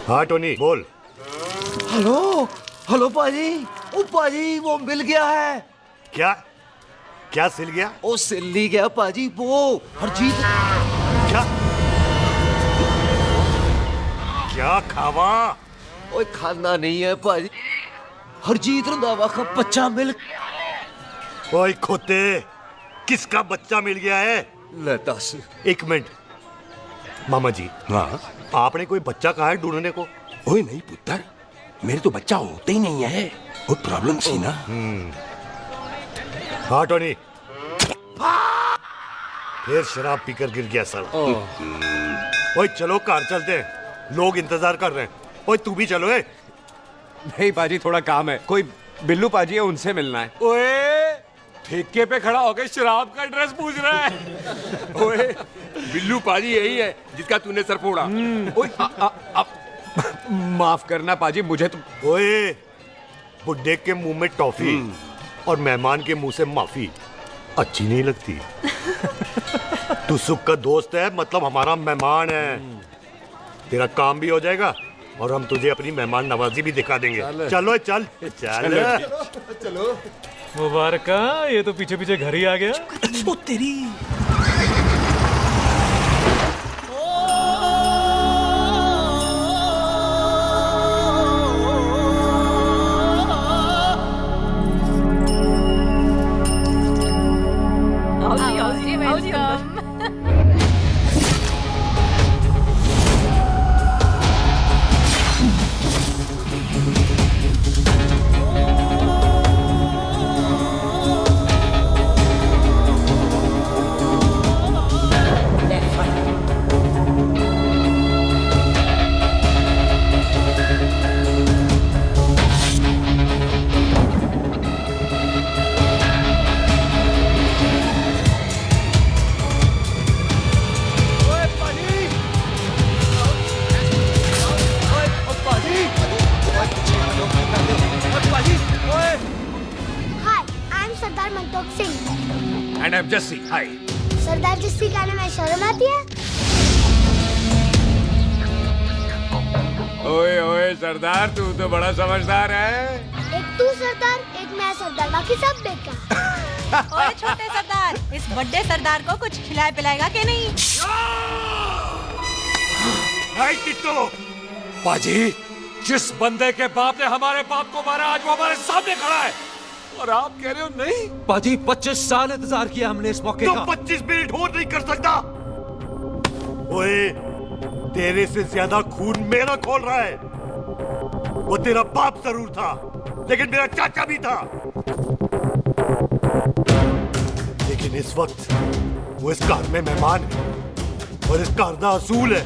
हाँ टोनी बोल। हेलो हेलो पाजी, ओ पाजी वो मिल गया है। क्या क्या सिल गया? ओ सिल्ली गया पाजी, वो हरजीत। क्या क्या खावा? ओए खाना नहीं है पाजी, हरजीत रंधावा का बच्चा मिल। ओए खोते, किसका बच्चा मिल गया है? ले दस। एक मिनट मामा जी। हाँ, आपने कोई बच्चा कहा है ढूंढने को? ओए नहीं पुत्र, मेरे तो बच्चा होता ही नहीं है। वो प्रॉब्लम सी ना। हाँ टोनी, फिर शराब पीकर गिर गया सर। ओए चलो कार चलते हैं, लोग इंतजार कर रहे हैं। ओए तू भी चलो। नहीं पाजी, थोड़ा काम है। कोई बिल्लू पाजी है, उनसे मिलना है। ओए ठेके पे खड़ा होकर शराब का एड्रेस पूछ रहा है। ओए बिल्लू पाजी यही है जिसका तूने सर फोड़ा। माफ करना पाजी, मुझे तो। ओए, बुड्ढे के मुंह में टॉफी और मेहमान के मुंह से माफी अच्छी नहीं लगती। तू सुख का दोस्त है, मतलब हमारा मेहमान है। तेरा काम भी हो जाएगा और हम तुझे अपनी मेहमान नवाजी भी दिखा देंगे। चलो चल चलो। मुबारक, ये तो पीछे पीछे घर ही आ गया। ओ तेरी। And I'm Jesse. Hi. सरदार जस्सी गाने में शर्म आती है? ओए ओए सरदार, तू तो बड़ा समझदार है। एक तू सरदार, एक मैं सरदार, बाकी सब बेकार। ओए छोटे सरदार, इस बड़े सरदार को कुछ खिलाए पिलाएगा कि नहीं? टिट्टो। पाजी, जिस बंदे के बाप ने हमारे बाप को मारा, आज वो हमारे सामने खड़ा है और आप कह रहे हो नहीं? पाजी 25 साल इंतजार किया हमने इस मौके का। 25 मिनट और नहीं कर सकता। ओए, तेरे से ज्यादा खून मेरा खोल रहा है। वो तेरा बाप जरूर था, लेकिन मेरा चाचा भी था। लेकिन इस वक्त वो इस घर में मेहमान है और इस घर का असूल है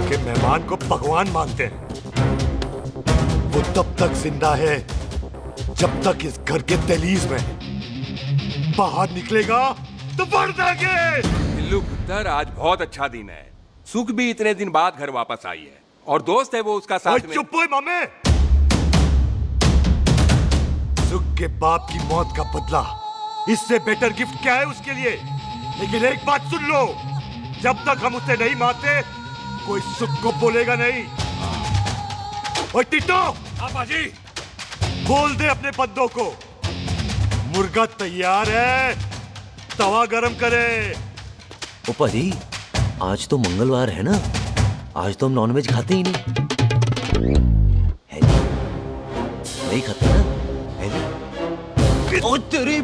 कि मेहमान को भगवान मानते हैं। वो तब तक जिंदा है जब तक इस घर के दहलीज में। बाहर निकलेगा तो बढ़ देंगे। बिल्लू पुत्र, आज बहुत अच्छा दिन है। सुख भी इतने दिन बाद घर वापस आई है और दोस्त है वो उसका साथ में। चुप हो मामे। सुख के बाप की मौत का बदला, इससे बेटर गिफ्ट क्या है उसके लिए? लेकिन एक बात सुन लो, जब तक हम उसे नहीं मारते कोई सुख को बोलेगा नहीं। ओए टिट्टो, पाजी बोल दे अपने बंदों को, मुर्गा तैयार है, तवा गरम करे। ओ पाजी, आज तो मंगलवार है ना, आज तो हम नॉनवेज खाते ही नहीं है जी। नहीं खाते ना, है जी। ओ तेरी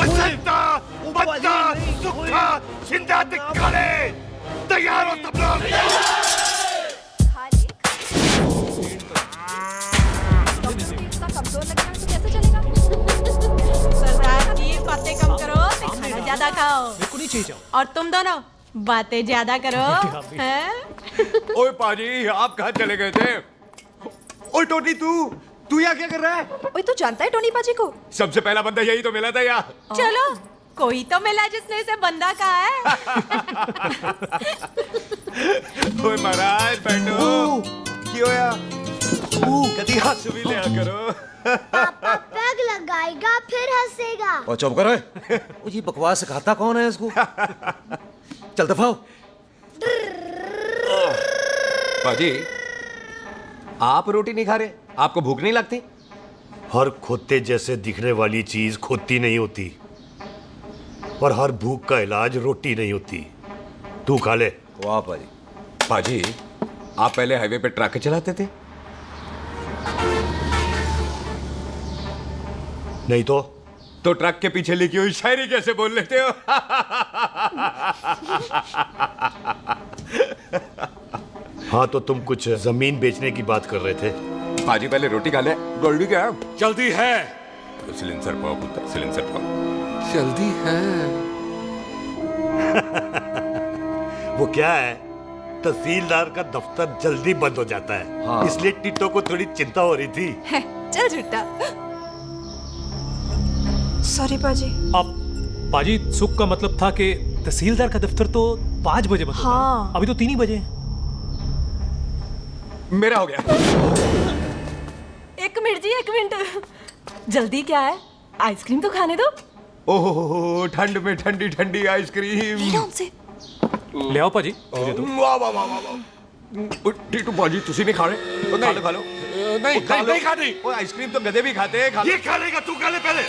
संता बच्चा सुखा जिंदा दिखाने तैयार हो सब लोग। कमजोर लग रहा है तो कैसे चलेगा? सरदार जी बातें कम करो, खाना ज्यादा खाओ। मेरे को नहीं चाहिए जाओ। और तुम दोनों बातें ज्यादा करो, हैं? ओए पाजी, आप कहाँ चले गए थे? ओए टोनी, तू यहाँ क्या कर रहा है? ओए तू जानता है टोनी पाजी को? सबसे पहला बंदा यही तो मिला था यार। चलो कोई तो मिला जिसने इसे बंदा कहा है। ओए महाराज बैठो। क्यों यार? कभी हंस भी लिया करो। पापा पैग लगाएगा फिर हंसेगा। और चुप करो। वो जी बकवास सिखाता कौन है इसको? चल दफाओ। पाजी, आप रोटी नहीं खा रहे? आपको भूख नहीं लगती? हर खोते जैसे दिखने वाली चीज खोती नहीं होती और हर भूख का इलाज रोटी नहीं होती। तू खा ले। वाह पाजी। पाजी, आप पहले हाईवे पे ट्रक चलाते थे? नहीं तो ट्रक के पीछे लिखी हुई शायरी कैसे बोल लेते हो? हाँ तो तुम कुछ जमीन बेचने की बात कर रहे थे। पाजी पहले रोटी खा ले। गोल्डी क्या? जल्दी है। सिलेंसर पाओ पुत्र, सिलेंसर पाओ। जल्दी है। वो क्या है, तहसीलदार का दफ्तर जल्दी बंद हो जाता है। हाँ। इसलिए टिट्टो को थोड़ी चिंता हो रही थी। चल झूठा। सॉरी पाजी। अब पाजी, सुख का मतलब था कि तहसीलदार का दफ्तर तो 5 बजे बंद होता है। हाँ। अभी तो 3 ही बजे हैं। मेरा हो गया। एक मिनट जी, एक मिनट। जल्दी क्या है? आइसक्रीम तो खाने दो। ओह, ठंड में ठंडी ठंडी आइसक्रीम। ले लो उनसे। ले आओ पाजी, मुझे दो। वाह वाह वाह वाह। टीटू पाजी, तुसी नहीं खा रहे? तो खा लो, खा लो। नहीं खानी। ओए आइसक्रीम तो गधे भी खाते हैं। खा लो। ये खा लेगा, तू खा ले पहले।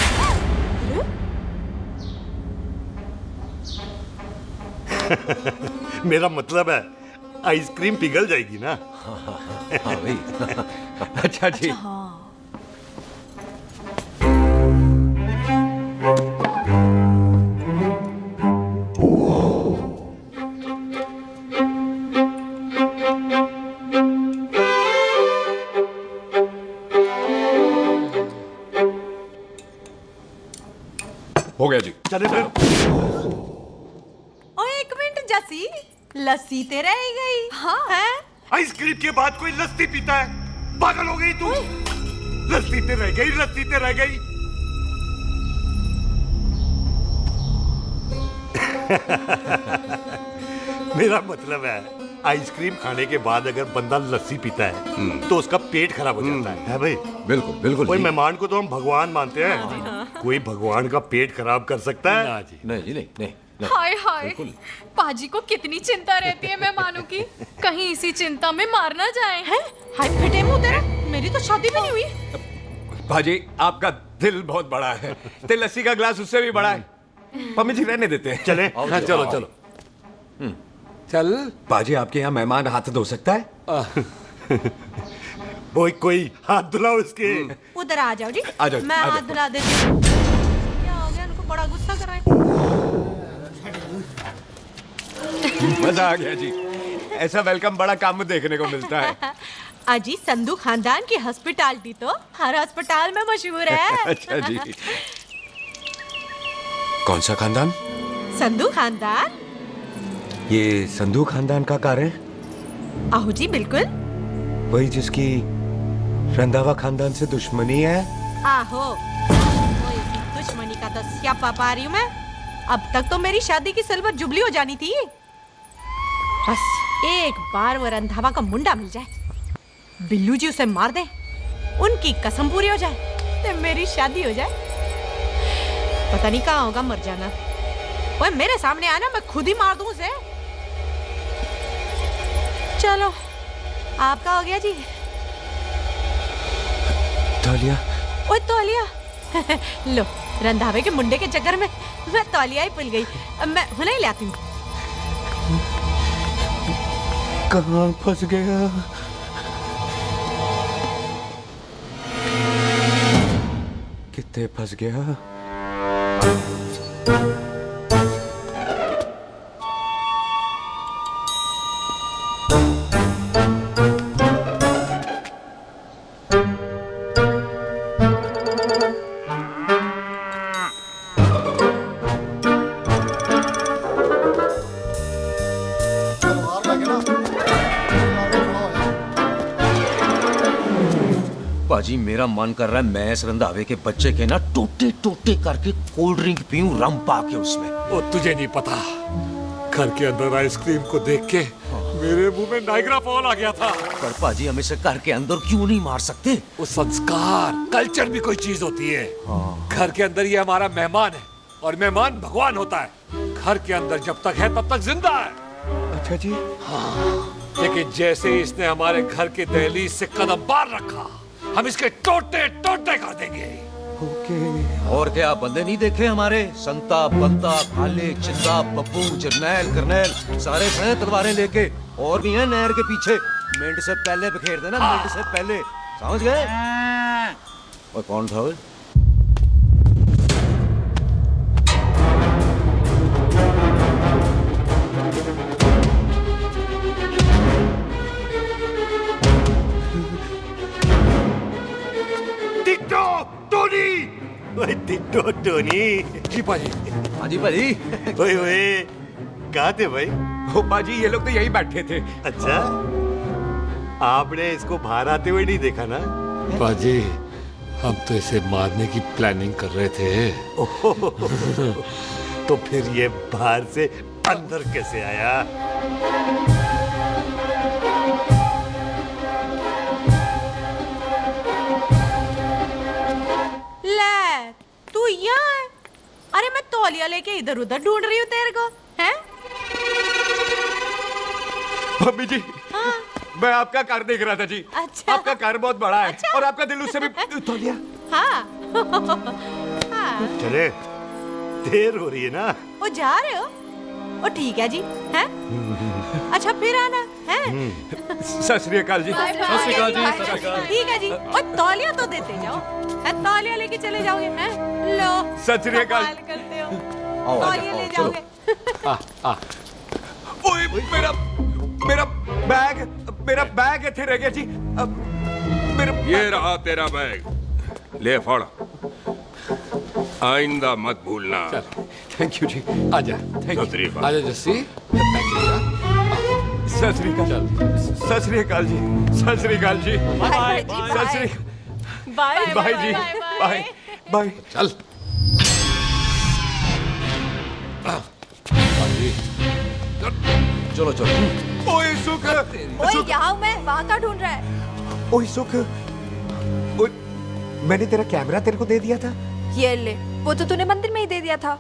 मेरा मतलब है आइसक्रीम पिघल जाएगी ना। हाँ भाई। अच्छा जी। हो गया जी। चले फिर। ओ एक मिनट जसी, लस्सी ते रह गई। हाँ है? आइसक्रीम के बाद कोई लस्सी पीता है? पागल हो गई तू? लस्सी ते रह गई, लस्सी ते रह गई। मेरा मतलब है आइसक्रीम खाने के बाद अगर बंदा लस्सी पीता है तो उसका पेट खराब हो जाता है भाई? बिल्कुल बिल्कुल। कोई मेहमान को तो हम भगवान मानते हैं। कोई भगवान का पेट खराब कर सकता है? नहीं जी, नहीं नहीं। हाय हाय, पाजी को कितनी चिंता रहती है मेहमानों की। कहीं इसी चिंता में मार ना जाए। हैं? हाय फटे मुंह तेरा, मेरी तो शादी भी नहीं हुई। भाजी, आपका दिल बहुत बड़ा है। ते लस्सी का ग्लास उससे भी बड़ा है। मम्मी जी रहने देते हैं। चले। हाँ चलो चलो। चल। पाजी, आपके यहाँ मेहमान हाथ धो सकता है? कोई हाथ धुलाओ इसके। उधर आ जाओ जी। आ जाओ, मैं आ जाओ। हाथ धुला देती हूँ। क्या हो गया, उनको बड़ा गुस्सा कर रहे हैं। मजा आ गया जी। ऐसा वेलकम बड़ा काम देखने को मिलता है। अजी, संधू खानदान की हॉस्पिटैलिटी तो हर अस्पताल में मशहूर है। अच्छा जी। कौन सा खानदान? संधू खानदान। ये संधू खानदान का कार है? आहो जी बिल्कुल। वही जिसकी रंधावा खानदान से दुश्मनी है? आहो, वो इसी दुश्मनी का तो स्यापा पा रही हूँ मैं। अब तक तो मेरी शादी की सिल्वर जुबली हो जानी थी। बस एक बार वो रंधावा का मुंडा मिल जाए, बिल्लू जी उसे मार दे, उनकी कसम पूरी हो जाए, तो मेरी शादी हो जाए। पता नहीं कहाँ होगा मर जाना। वो मेरे सामने आना, मैं खुद ही मार दूं उसे। चलो, आपका हो गया जी। तौलिया। ओए तौलिया। लो, रंधावे के मुंडे के चक्कर में मैं तौलिया ही भूल गई। मैं हुने ही लाती हूँ। कहाँ फंस गया? कितने फंस गया? पाजी मेरा मन कर रहा है मैं इस रंधावे के बच्चे के ना टोटे टोटे करके कोल्ड ड्रिंक पीऊं रम पाके उसमें। वो तुझे नहीं पता, घर के अंदर आइसक्रीम को देख के मेरे मुंह में नाइग्रा फॉल आ गया था। पर पाजी हम इसे घर के अंदर क्यों नहीं मार सकते? वो संस्कार कल्चर भी कोई चीज होती है। घर के अंदर ये हमारा मेहमान है और मेहमान भगवान होता है। घर के अंदर जब तक है तब तक जिंदा है। अच्छा जी। हाँ, लेकिन जैसे ही इसने हमारे घर के दहलीज से कदम बाहर रखा हम इसके टोटे टोटे कर देंगे। और क्या बंदे नहीं देखे हमारे? संता बंता खाले चिंदा पप्पू जरनैल करनैल सारे हैं तलवारें लेके, और भी हैं नहर के पीछे। मिनट से पहले बिखेर देना, मिनट से पहले, समझ गए? और कौन था वो? Ditto Tony. जी पाजी। हाँ जी पाजी। ओए ओए, कहाँ थे भाई? ओ पाजी ये लोग तो यही बैठे थे। अच्छा, आपने इसको बाहर आते हुए नहीं देखा ना? पाजी हम तो इसे मारने की प्लानिंग कर रहे थे। तो फिर ये बाहर से अंदर कैसे आया? ले तू यहाँ है? अरे मैं तौलिया लेके इधर उधर ढूंढ रही हूँ तेरे को, हैं? मम्मी जी। हाँ? मैं आपका कार देख रहा था जी। अच्छा। आपका कार बहुत बड़ा है। अच्छा। और आपका दिल उससे भी तौलिया। हाँ। हाँ। चले, देर हो रही है ना? वो जा रहे हो? वो ठीक है जी, हैं? अच्छा फिर आना, हैं? सत श्री अकाल जी। सत श्री अकाल जी, सत श्री अकाल। ठीक है जी। और तौलिया तो देते जाओ, है? तौलिया लेके चले जाओगे, हैं? लो। सत श्री अकाल। कमाल करते हो। आओ, तौलिया ले चलो। जाओगे। ओए मेरा मेरा मेरा बैग इथे रह गया जी। मेरा ये रहा तेरा बैग, ले फड़। आइंदा मत भूलना। थैंक यू जी। आजा। सत श्री अकाल। आजा जस्सी। सत श्री अकाल। सत श्री अकाल जी। सत श्री अकाल जी। बाय सत श्री बाय बाय जी। Bye bye. चल। चलो चलो। ओए सुख। ओए यहाँ मैं, वहाँ का ढूंढ रहा है? ओए सुख। ओए मैंने तेरा कैमरा तेरे को दे दिया था। ये ले, वो तो तूने मंदिर में ही दे दिया था।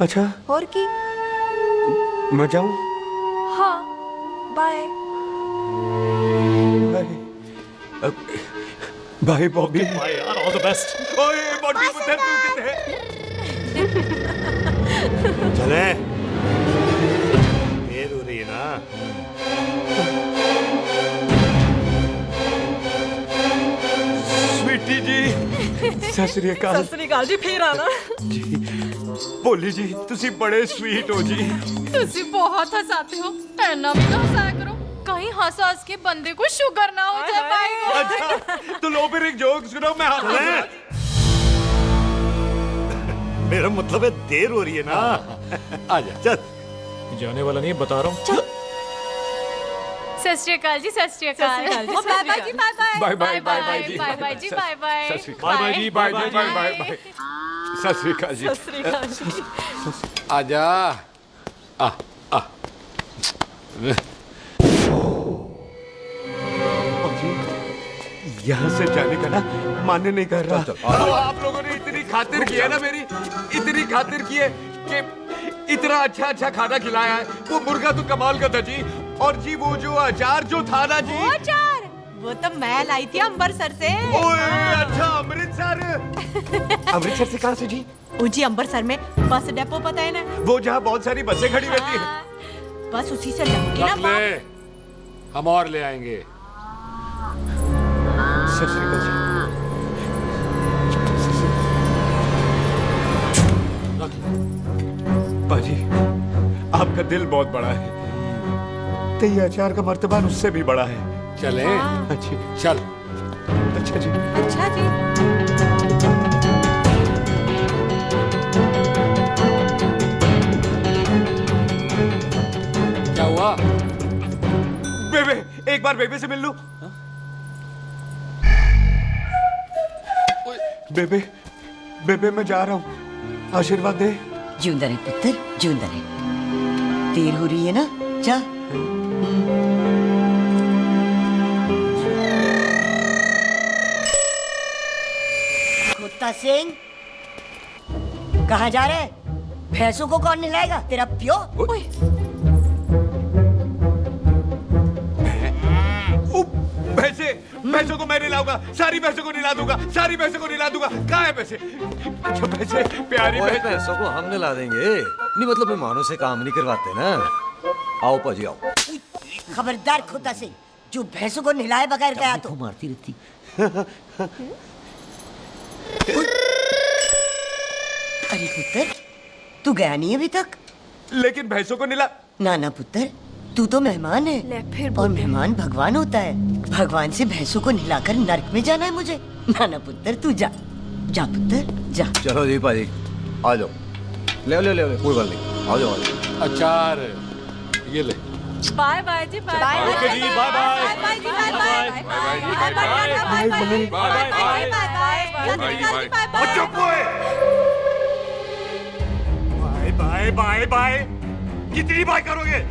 अच्छा और की? मैं जाऊं? हाँ, बाय। बाय बॉबी। बाय यार, ऑल द बेस्ट। ओए बॉबी पुत्र तू किथे? चले, देर हो रही है ना? स्वीटी जी। सत श्री अकाल। सत श्री अकाल जी, फिर आना। जी भोली जी ਤੁਸੀਂ बड़े स्वीट हो जी। तुसी बहुत हंसाते हो, ऐना भी ना हंसाया करो, कहीं हंस हंस के बंदे को शुगर ना हो जाए भाई को। अच्छा तो लो फिर एक जोक सुनो मैं चले। मेरा मतलब है देर हो रही है ना? आजा चल। जाने वाला नहीं, बता रहा हूँ। सत श्री अकाल जी, सत श्री अकाल। ओ बाय बाय जी, bye bye. Bye bye bye जी। बाय बाय जी, बाय बाय। सत श्री अकाल। बाय जी, बाय बाय बाय बाय। सत श्री अकाल जी। सत श्री अकाल जी। आजा। आ आ। यहाँ से जाने का ना मान्य नहीं कर रहा। तो आप लोगों ने इतनी खातिर की है ना मेरी, इतनी खातिर की है कि इतना अच्छा अच्छा खाना खिलाया है। वो मुर्गा तो कमाल का था जी। और जी वो जो अचार जो था ना जी। वो अचार, वो तो मैं लाई थी अम्बरसर से। ओए अच्छा अमृतसर। अमृतसर से कहाँ से जी? जी अम्बरसर में बस डिपो पता है ना? वो जहाँ बहुत सारी बसें खड़ी रहती है। हाँ, बस उसी से लगी ना रख ले, हम और ले आएंगे। सत श्री अकाल जी। आपका दिल बहुत बड़ा है, तो ये अचार का मर्तबा उससे भी बड़ा है। चले अच्छी चल। अच्छा जी। अच्छा जी। क्या हुआ? बेबे, एक बार बेबे से मिल लूं। बेबे, बेबे मैं जा रहा हूँ, आशीर्वाद दे। जिंदा रहे पुत्र, जिंदा रहे। देर हो रही है ना, जा। कुत्ता सिंह, कहाँ जा रहे? भैंसों को कौन नहलाएगा? तेरा प्यो? भैंसों को मैं नहलाऊंगा, सारी भैंसों को नहला दूंगा, सारी भैंसों को नहला दूंगा। कहाँ है पैसे? अच्छा पैसे, प्यारी पैसों को हम नहला देंगे, नहीं मतलब मेहमानों से काम नहीं करवाते ना। आओ पाजी आओ। खबरदार कुत्ता सिंह, जो भैंसों को नहलाए बगैर गया तो मारती रहती। अरे पुत्र, तू गया नहीं अभी तक? लेकिन भैंसों को नहला। ना ना पुत्र, तू तो मेहमान है और मेहमान भगवान होता है। भगवान से भैंसों को नहलाकर नरक में जाना है मुझे? ना ना पुत्र, तू जा, जा पुत्र जा। चलो जी पाजी, आ जाओ। ले ले ले ले, कोई बात नहीं, आ जाओ आ जाओ। अचार ये ले। बाय बाय जी, बाय बाय। ओके जी, बाय बाय। बाय जी, bye bye. Bye bye bye bye. चुप हुए। बाय बाय बाय बाय, कितनी बाय करोगे?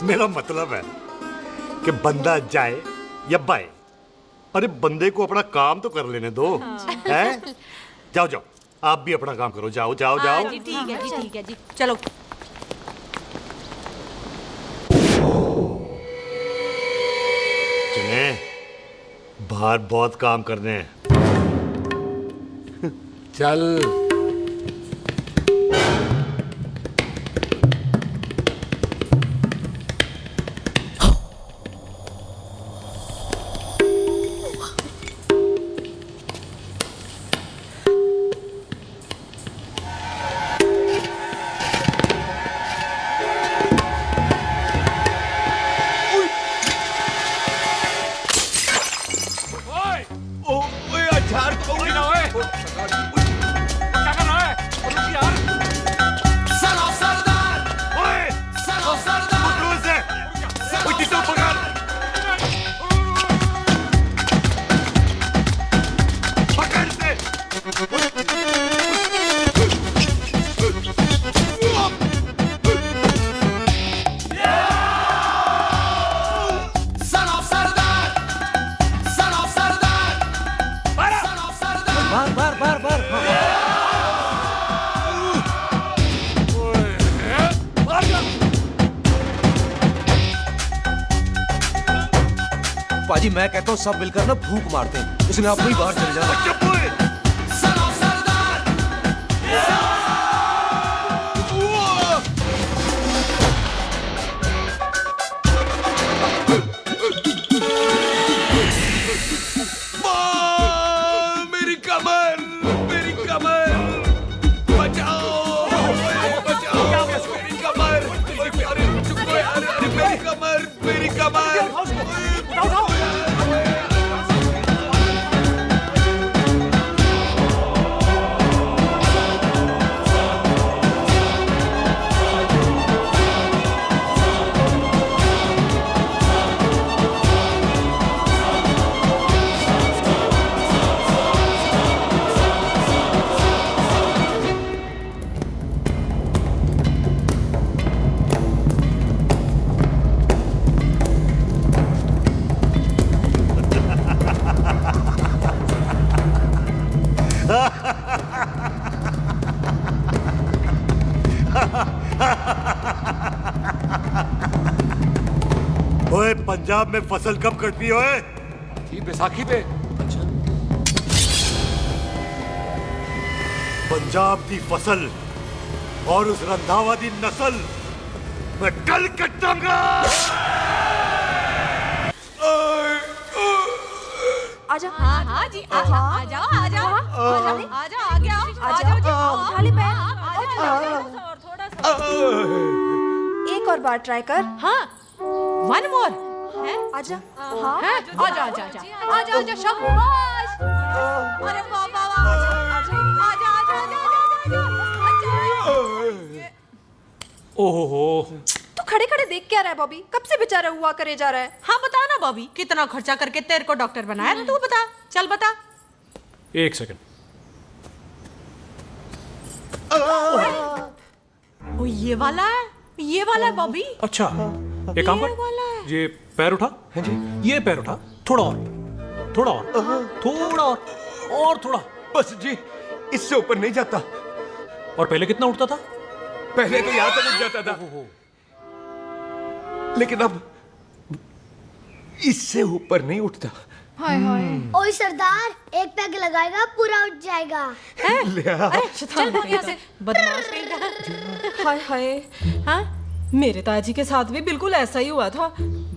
मेरा मतलब है कि बंदा जाए या बाय, अरे बंदे को अपना काम तो कर लेने दो। हैं? जाओ जाओ, आप भी अपना काम करो, जाओ जाओ जाओ। जी ठीक है जी, ठीक है जी, चलो। चले, बाहर बहुत काम करने हैं। चल। पाजी मैं कहता हूँ सब मिलकर ना भूख मारते हैं, उसने आप ही बाहर चले जाना। मेरी कमर, मेरी कमर, बचाओ, बचाओ, मेरी कमर, अरे मेरी कमर, मेरी कमर। ओए पंजाब में फसल कब कटती है? ये बैसाखी पे। पंजाब की फसल और उस रंधावा दी नस्ल मैं कल कटांगा। आजा। हाँ हाँ जी, आ जाओ आ जाओ आ जाओ आ जाओ आगे आओ आ जाओ जी, उठा ले पैर। और थोड़ा सा एक और बार ट्राई कर। हाँ, वन मोर है। आजा। हाँ आजा आजा आजा आजा आजा शाबाश। अरे वाह वाह वाह, आजा आजा आजा आजा। ओहो, तू खड़े खड़े देख क्या रहा है बॉबी? कब से बेचारा हुआ करे जा रहा है? हाँ बता ना बॉबी, कितना खर्चा करके तेरे को डॉक्टर बनाया? तू बता, चल बता। एक सेकंड। ओ ये वाला है बॉबी। अच्छा, एक काम ये वाला है। कर, ये पैर उठा। हाँ जी। ये पैर उठा, थोड़ा और, थोड़ा और, थोड़ा और थोड़ा। बस जी, इससे ऊपर नहीं जाता। और पहले कितना उठता था? पहले तो यहाँ तक उठ जाता था, लेकिन अब इससे ऊपर नहीं उठता। हाय हाय। ओए सरदार, एक पैग लगाएगा पूरा उठ जाएगा। चल भाग यहाँ से, बदमाश कहीं का। हाय हाय। हाँ, मेरे ताजी के साथ भी बिल्कुल ऐसा ही हुआ था।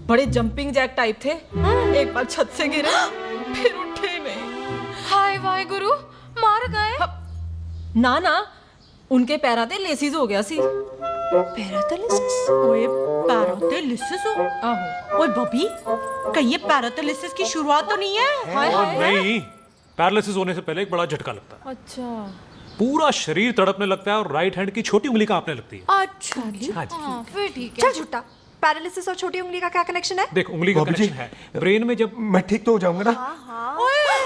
बड़े जंपिंग जैक टाइप थे। एक बार छत से गिरे, फिर उठे नहीं। हाय वाहे गुरु, मार गए। ना ना, उनके पैरा ते लेसिस हो गया सी। पैरालिसिस? ओए पैरालिसिस हो? आहो। ओए बॉबी, कहीं ये पैरालिसिस की शुरुआत तो नहीं है? हाय हाय। नहीं, पैरालिसिस होने से पहले एक बड़ा झटका लगता है। अच्छा। पूरा शरीर तड़पने लगता है और राइट हैंड की छोटी उंगली कांपने लगती है। अच्छा जी। हाँ जी। हाँ, फिर ठीक है। चल झूठा, पैरालिसिस और छोटी उंगली का क्या कनेक्शन है? देख, उंगली का कनेक्शन है ब्रेन में। जब मैं ठीक तो हो जाऊंगा ना? ओए,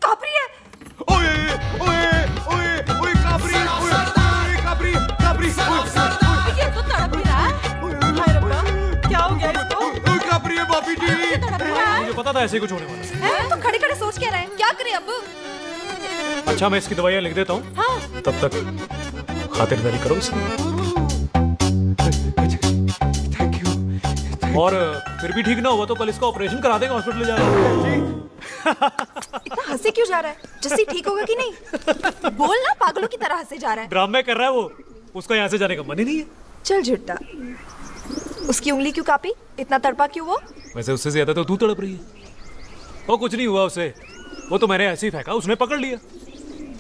कापरी है। ओए ओए ओए ओए काबरी, ओए काबरी काबरी, ये तो तड़प ही रहा है। हाय रब्बा, क्या हो गया इसको? ओए काबरी है बाबी जी। मुझे पता था ऐसे कुछ होने वाला है। तो खड़े खड़े सोच क्या रहे हैं? क्या करें अब? अच्छा, मैं इसकी दवाइयाँ लिख देता हूँ। हाँ। तब तक खातिरदारी करो इसकी। Thank you. और फिर भी ठीक ना हुआ तो कल इसका ऑपरेशन करा देंगे, हॉस्पिटल ले जाना। इतना हंसे क्यों जा रहा है? जस्सी ठीक होगा कि नहीं? बोल ना, पागलों की तरह हंसे जा रहा है। ड्रामे कर रहा है वो, उसका यहाँ से जाने का मन ही नहीं है। चल झुट्टा, उसकी उंगली क्यों कापी? इतना तड़पा क्यों वो? वैसे उससे ज्यादा तो तू तड़प रही है। वो कुछ नहीं हुआ उसे, वो तो मैंने ऐसे ही फेंका, उसने पकड़ लिया।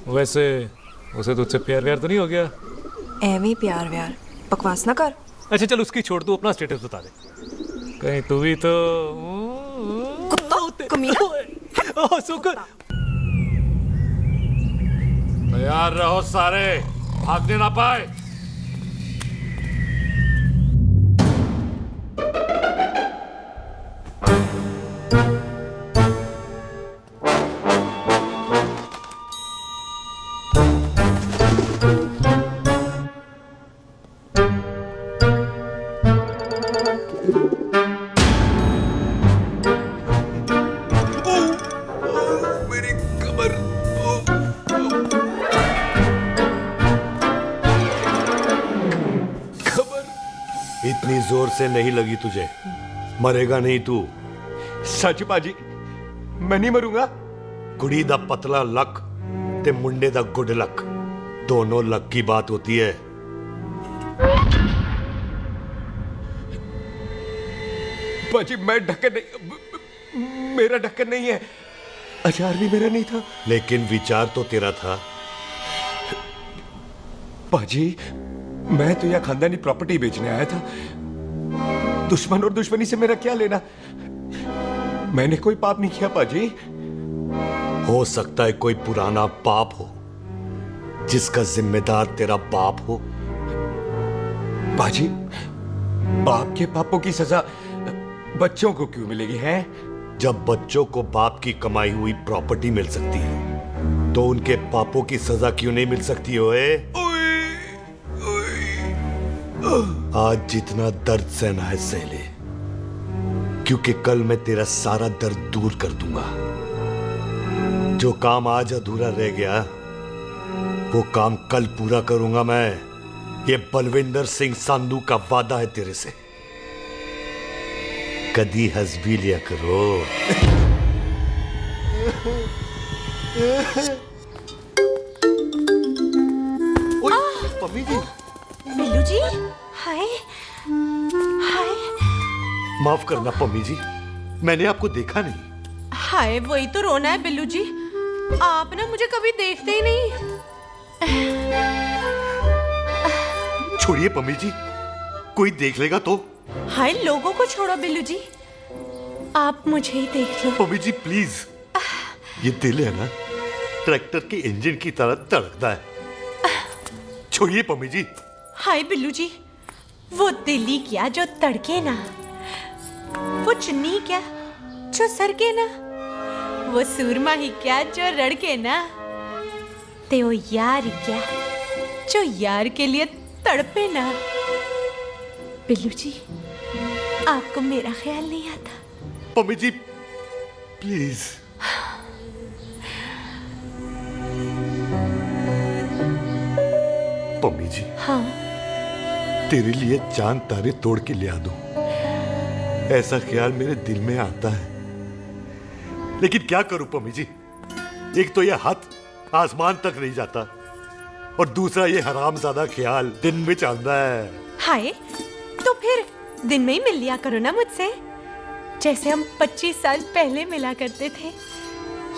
वैसे उसे तुझसे प्यार व्यार तो नहीं हो गया? एमी प्यार व्यार, बकवास ना कर। अच्छा चल, उसकी छोड़, तू अपना स्टेटस बता दे। कहीं तू भी तो कुत्ता कमीना। ओह शुक्र। तैयार रहो सारे, भागने ना पाए। इतनी जोर से नहीं लगी तुझे, मरेगा नहीं तू। सच बाजी, मैं नहीं मरूंगा। कुड़ी दा पतला लक ते मुंडे दा गुड लक, दोनों लक की बात होती है। बाजी मैं ढक्कन नहीं, मेरा ढक्कन नहीं है। अचार भी मेरा नहीं था। लेकिन विचार तो तेरा था। बाजी, मैं तो यह खानदानी प्रॉपर्टी बेचने आया था। दुश्मन और दुश्मनी से मेरा क्या लेना? मैंने कोई पाप नहीं किया बाजी। हो सकता है कोई पुराना पाप हो जिसका जिम्मेदार तेरा बाप हो। बाजी, बाप के पापों की सजा बच्चों को क्यों मिलेगी है? जब बच्चों को बाप की कमाई हुई प्रॉपर्टी मिल सकती है तो उनके पापों की सजा क्यों नहीं मिल सकती? ओए आज जितना दर्द सहना है सह ले, क्योंकि कल मैं तेरा सारा दर्द दूर कर दूंगा। जो काम आज अधूरा रह गया वो काम कल पूरा करूंगा मैं। ये बलविंदर सिंह संधू का वादा है तेरे से। कदी हंस भी लिया करो। पम्मी जी। बिल्लू जी, हाय हाय। माफ करना पम्मी जी, मैंने आपको देखा नहीं। हाय वही तो रोना है बिल्लू जी। आप ना मुझे कभी देखते ही नहीं। छोड़िए पम्मी जी, कोई देख लेगा तो। हाय लोगों को छोड़ो बिल्लू जी, आप मुझे ही देख लो। पम्मी जी प्लीज, ये दिल है ना ट्रैक्टर के इंजन की तरह धड़कता है। छोड़िए पम्मी जी। हाय बिल्लू जी, वो दिल ही क्या जो तड़के ना, वो चुन्नी क्या जो सरके ना, वो सूरमा ही क्या जो रड़के ना, ते वो यार ही क्या जो यार के लिए तड़पे ना। बिल्लू जी आपको मेरा ख्याल नहीं आता? पम्मी जी प्लीज। पम्मी जी हाँ तेरे लिए चांद तारे तोड़ के ले आ दूं, ऐसा ख्याल मेरे दिल में आता है। लेकिन क्या करूं पम्मी जी, एक तो ये हाथ आसमान तक नहीं जाता और दूसरा ये हरामजादा ख्याल दिन में चांदा है। हाय तो फिर दिन में ही मिल लिया करो ना मुझसे, जैसे हम 25 साल पहले मिला करते थे।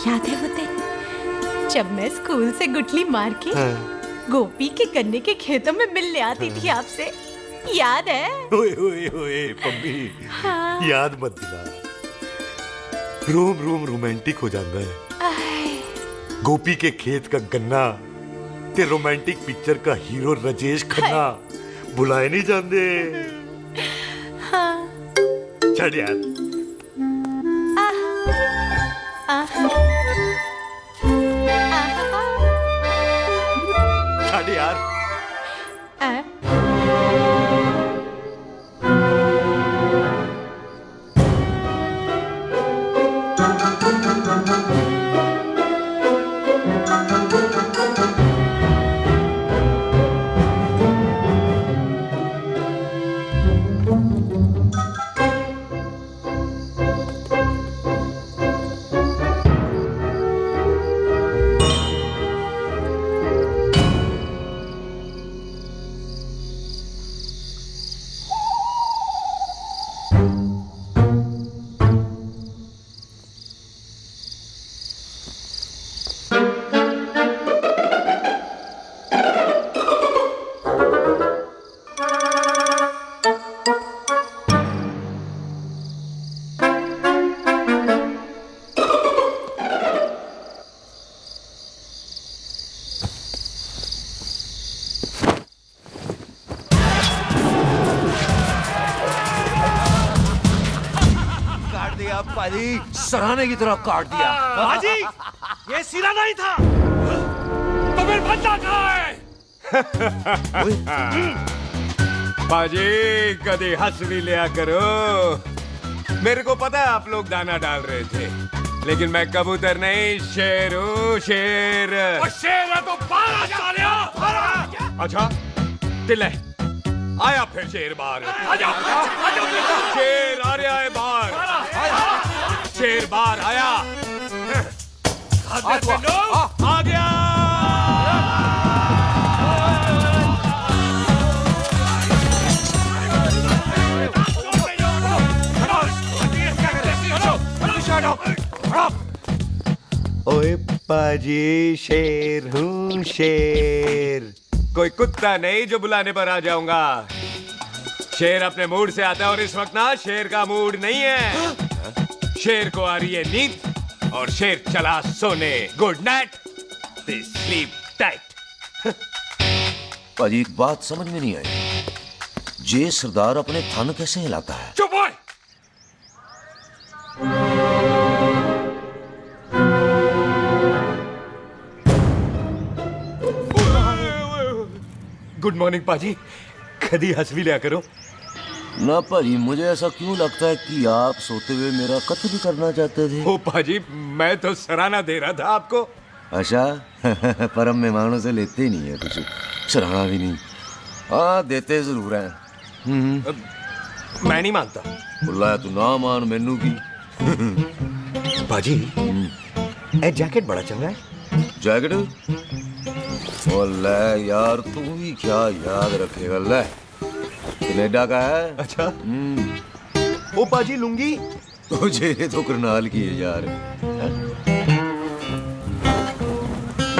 याद है वो दिन जब मैं स्कूल से गुठली मार के गोपी के गन्ने के खेतों में मिलने आती थी आपसे, याद है? ओए ओए ओए पम्मी, हाँ। याद मत दिला, रोम रोम रोमांटिक हो जाता है। गोपी के खेत का गन्ना ते रोमांटिक पिक्चर का हीरो राजेश खन्ना बुलाए नहीं जाते। हाँ। चल यार। चल यार। सराहने की तरह काट दिया। बाजी, ये सिरा नहीं था। तो फिर बंदा कहाँ है? बाजी कभी हंस भी लिया करो। मेरे को पता है आप लोग दाना डाल रहे थे, लेकिन मैं कबूतर नहीं शेर हूँ, शेर। शेर है तो बारह सालिया। अच्छा दिल आया फिर शेर बाहर। शेर आ रहा है बाहर। शेर बाहर आया। आ गया। ओए पाजी, शेर हूँ शेर। कोई कुत्ता नहीं जो बुलाने पर आ जाऊंगा। शेर अपने मूड से आता है और इस वक्त ना शेर का मूड नहीं है। शेर को आ रही है नींद और शेर चला सोने। Good night, sleep tight. पाजी एक बात समझ में नहीं आई, जे सरदार अपने थन कैसे हिलाता है? चुप हो। गुड मॉर्निंग पाजी, कभी हंस भी लिया करो। ना पाजी, मुझे ऐसा क्यों लगता है कि आप सोते हुए मेरा कत्ल भी करना चाहते थे? ओ पाजी, मैं तो सराहना दे रहा था आपको। अच्छा पर हम मेहमानों से लेते ही नहीं है कुछ, सराहना भी नहीं। हाँ देते जरूर हैं। मैं नहीं मानता। बुलाया तू ना मान मैनू की। पाजी ए जैकेट बड़ा चंगा है। जैकेट ले यार, तू भी क्या याद रखेगा। ले कनेडा का है। अच्छा। ओ पाजी लुंगी तुझे ये तो करनाल की है यार।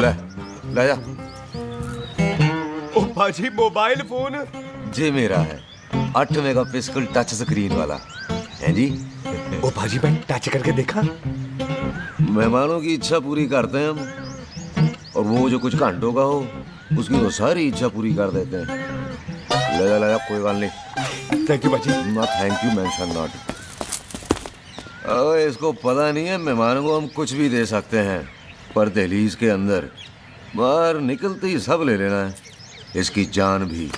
ले ले जा। ओ पाजी मोबाइल फोन जे मेरा है 8 मेगापिक्सल टच स्क्रीन वाला है जी। ओ पाजी मैंने टच करके देखा। मेहमानों की इच्छा पूरी करते हैं हम, और वो जो कुछ घंटों का हो उसकी तो सारी इच्छा पूरी कर देते हैं। ले जा कोई बात नहीं। थैंक यू पाजी। Not thank you mention not. इसको पता नहीं है मेहमानों को हम कुछ भी दे सकते हैं, पर दहलीज के अंदर बाहर निकलते ही सब ले लेना है, इसकी जान भी।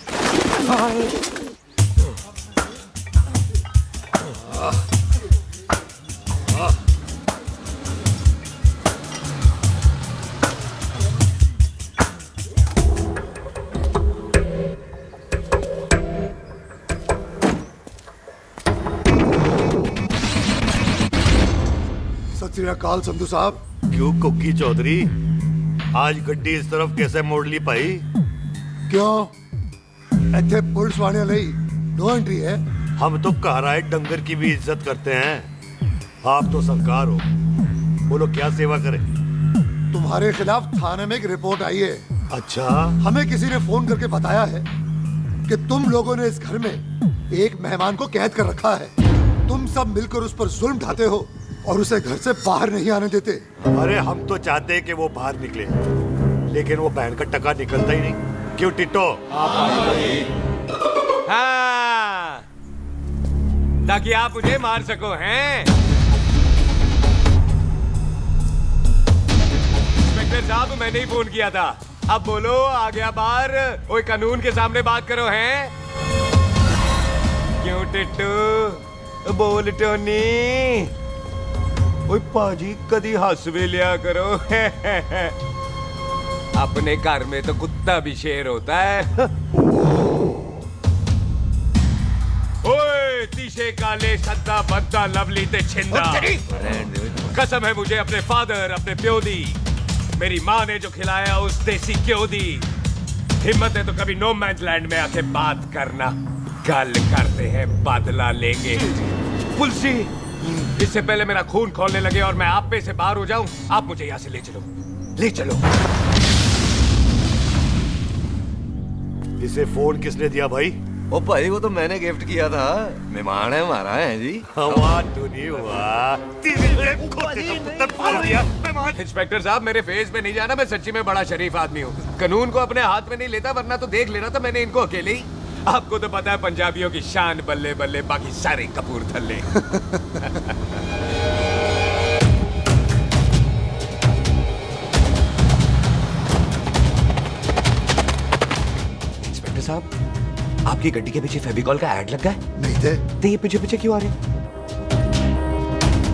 सत श्री अकाल संधू साहब। क्यों कुकी चौधरी, आज गड्डी इस तरफ कैसे मोड़ ली भाई? क्यों इतने पुलिस वाले नहीं नो एंट्री है? हम तो घर आए डंगर की भी इज्जत करते हैं। आप तो सरकार हो, बोलो क्या सेवा करें? तुम्हारे खिलाफ थाने में एक रिपोर्ट आई है। अच्छा, हमें किसी ने फोन करके बताया है कि तुम लोगों ने इस घर में एक मेहमान को कैद कर रखा है। तुम सब मिलकर उस पर जुल्म ढाते हो और उसे घर से बाहर नहीं आने देते। अरे हम तो चाहते हैं कि वो बाहर निकले, लेकिन वो बहन का टका निकलता ही नहीं। क्यों टिट्टो? हाँ, ताकि आप मुझे मार सको हैं। इंस्पेक्टर साहब मैंने ही फोन किया था। अब बोलो आ गया बाहर। ओए कानून के सामने बात करो हैं। क्यों टिट्टू? बोल टोनी। ओए पाजी कदी हंस भी लिया करो। अपने घर में तो कुत्ता भी शेर होता है। ओए तीशे काले सद्दा बद्दा लवली ते छिंदा, कसम है मुझे अपने फादर अपने प्यो दी, मेरी माँ ने जो खिलाया उस देसी क्यों दी। हिम्मत है तो कभी नो मैन लैंड में आके बात करना। गल करते हैं बदला लेंगे। पुलसी, इससे पहले मेरा खून खोलने लगे और मैं आप पे से बाहर हो जाऊं, आप मुझे यहाँ से ले चलो, ले चलो। इसे फोन किसने दिया भाई? ओ भाई वो तो मैंने गिफ्ट किया था, मेहमान है हमारा है जी। इंस्पेक्टर साहब मेरे फेस पे नहीं जाना, मैं सच्ची में बड़ा शरीफ आदमी हूँ। कानून को अपने हाथ में नहीं लेता, वरना तो देख लेना था मैंने इनको अकेले ही। आपको तो पता है पंजाबियों की शान बल्ले बल्ले, बाकी सारे कपूरथल्ले। इंस्पेक्टर साहब आपकी गड्डी के पीछे फेविकॉल का ऐड लग गया है? नहीं थे। तो ये पीछे पीछे क्यों आ रहे?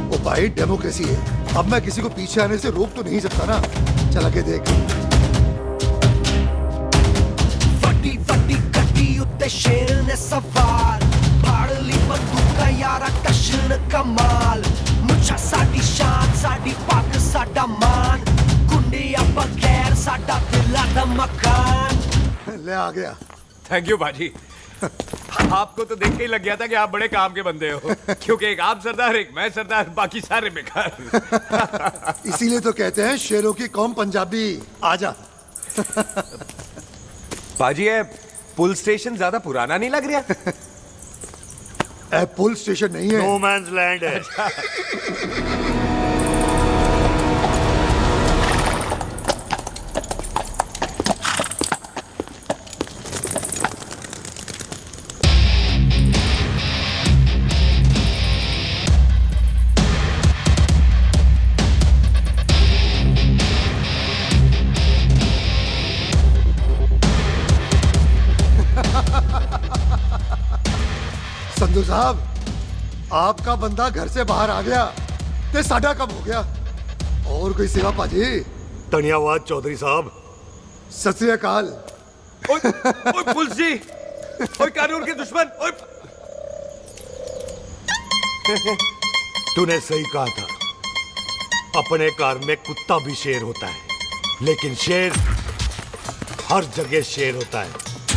ओ भाई डेमोक्रेसी है, अब मैं किसी को पीछे आने से रोक तो नहीं सकता ना। चल के देख। ਵੱਡੀ ਵੱਡੀ ਗੱਡੀ ਉੱਤੇ ਸ਼ੇਰ ਨੇ ਸਵਾਰ, ਫੜ ਲਈ ਬੰਦੂਕਾਂ ਯਾਰਾ ਟਸ਼ਨ ਕਮਾਲ, ਮੁੱਛਾਂ ਸਾਡੀ ਸ਼ਾਨ ਸਾਡੀ ਪੱਗ ਸਾਡਾ ਮਾਨ, ਗੁੰਡਿਆਂ ਬਗੈਰ ਸਾਡਾ ਦਿਲਾਂ ਦਾ ਮਕਾਨ। ले आ गया। थैंक यू बाजी। आपको तो देख के ही लग गया था कि आप बड़े काम के बंदे हो, क्योंकि एक आप सरदार एक मैं सरदार, बाकी सारे बेकार। इसीलिए तो कहते हैं शेरों की कौम पंजाबी। आजा। बाजी है पुल स्टेशन ज्यादा पुराना नहीं लग रहा? पुल स्टेशन नहीं है, नो मैंस लैंड है। संधू साहब आपका बंदा घर से बाहर आ गया ते साडा कम हो गया। और कोई सेवा पाजी? धन्यवाद चौधरी साहब। सत श्री अकाल। ओए पुलिस जी, ओए कानून के दुश्मन, ओए। तूने सही कहा था, अपने घर में कुत्ता भी शेर होता है, लेकिन शेर हर जगह शेर होता है।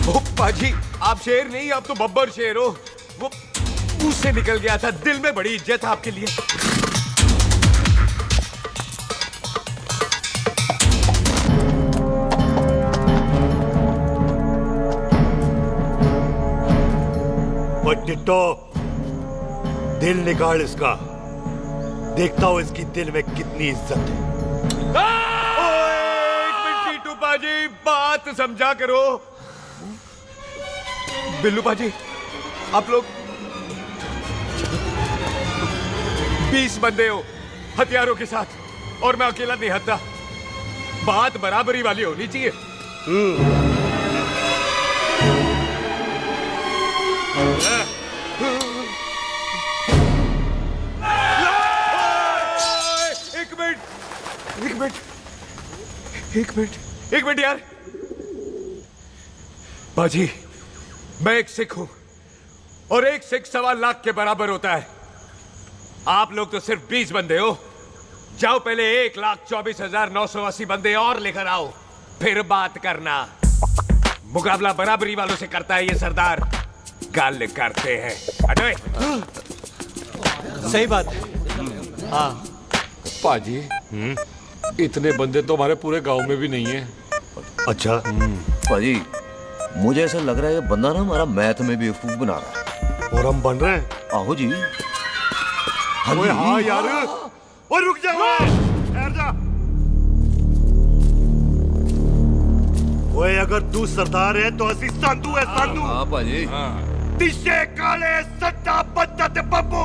ओ पाजी आप शेर नहीं, आप तो बब्बर शेर हो। वो मुंह से निकल गया था, दिल में बड़ी इज्जत है आपके लिए। टिट्टो, दिल निकाल इसका, देखता हूं इसकी दिल में कितनी इज्जत है। एक मिनट टीटू पाजी, बात समझा करो। बिल्लू पाजी, आप लोग 20 बंदे हो हथियारों के साथ, और मैं अकेला नहीं हत्या। बात बराबरी वाली होनी चाहिए। एक मिनट यार। बाजी, मैं एक सिख हूं, और एक सिख 1.25 लाख के बराबर होता है। आप लोग तो सिर्फ 20 बंदे हो। जाओ पहले 1,24,980 बंदे और लेकर आओ, फिर बात करना। मुकाबला बराबरी वालों से करता है ये सरदार, गाल करते हैं। हटो। सही बात है। हाँ पाजी, इतने बंदे तो हमारे पूरे गांव में भी नहीं है। अच्छा पाजी, मुझे ऐसा लग रहा है ये बंदा ना हमारा मैथ में बेवकूफ बना रहा है। और हम बन रहे हैं? आहो जी। ओए हाँ यार, और रुक जा, ठहर जा। ओए अगर तू सरदार है तो असी संधू है, संधू। हाँ पाजी। दिशे काले सट्टा बद्दा ते बब्बू।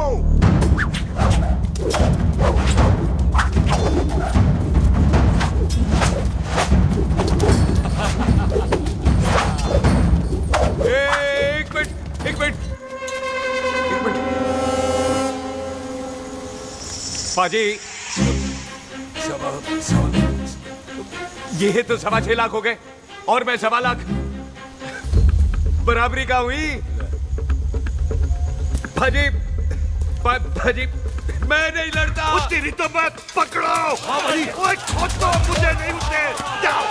एक मिनट पाजी, ये तो 6.25 लाख हो गए, और मैं 1.25 लाख। बराबरी का हुई भाजी। भाजी, मैं नहीं लड़ता। तेरी तो मैं पकड़ो। ओए छोड़ दो मुझे, नहीं उठे। जाओ।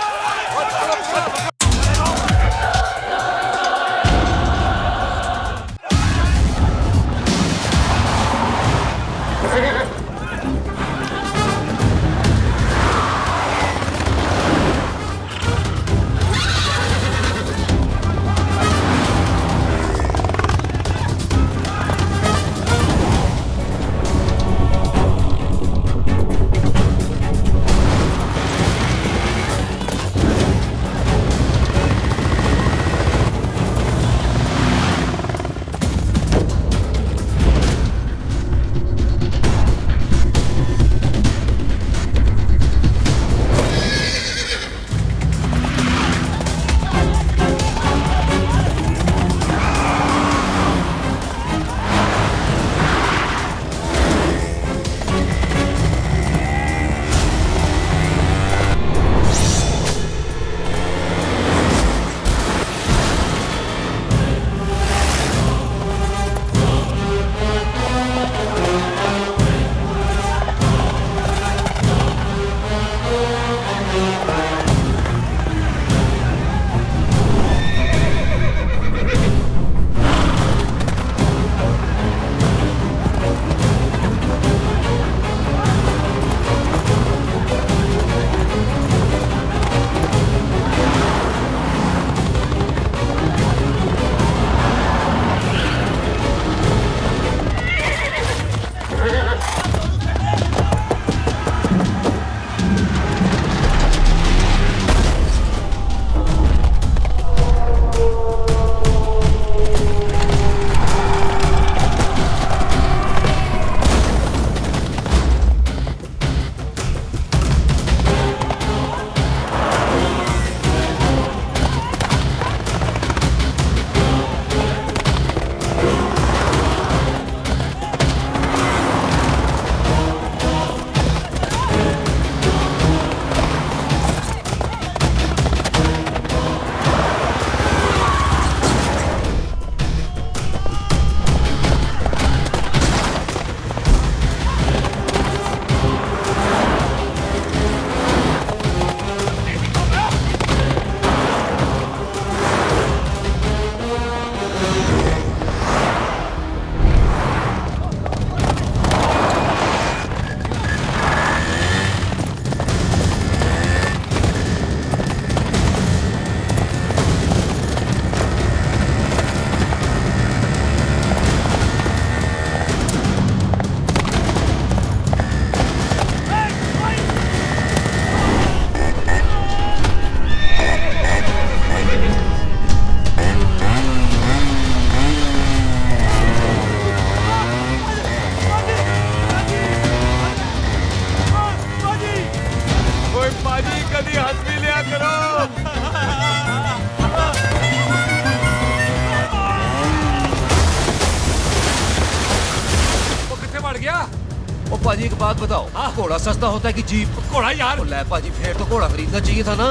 बात बताओ, घोड़ा सस्ता होता है कि जीप? घोड़ा यार। ले पाजी, फिर तो घोड़ा खरीदना चाहिए था ना।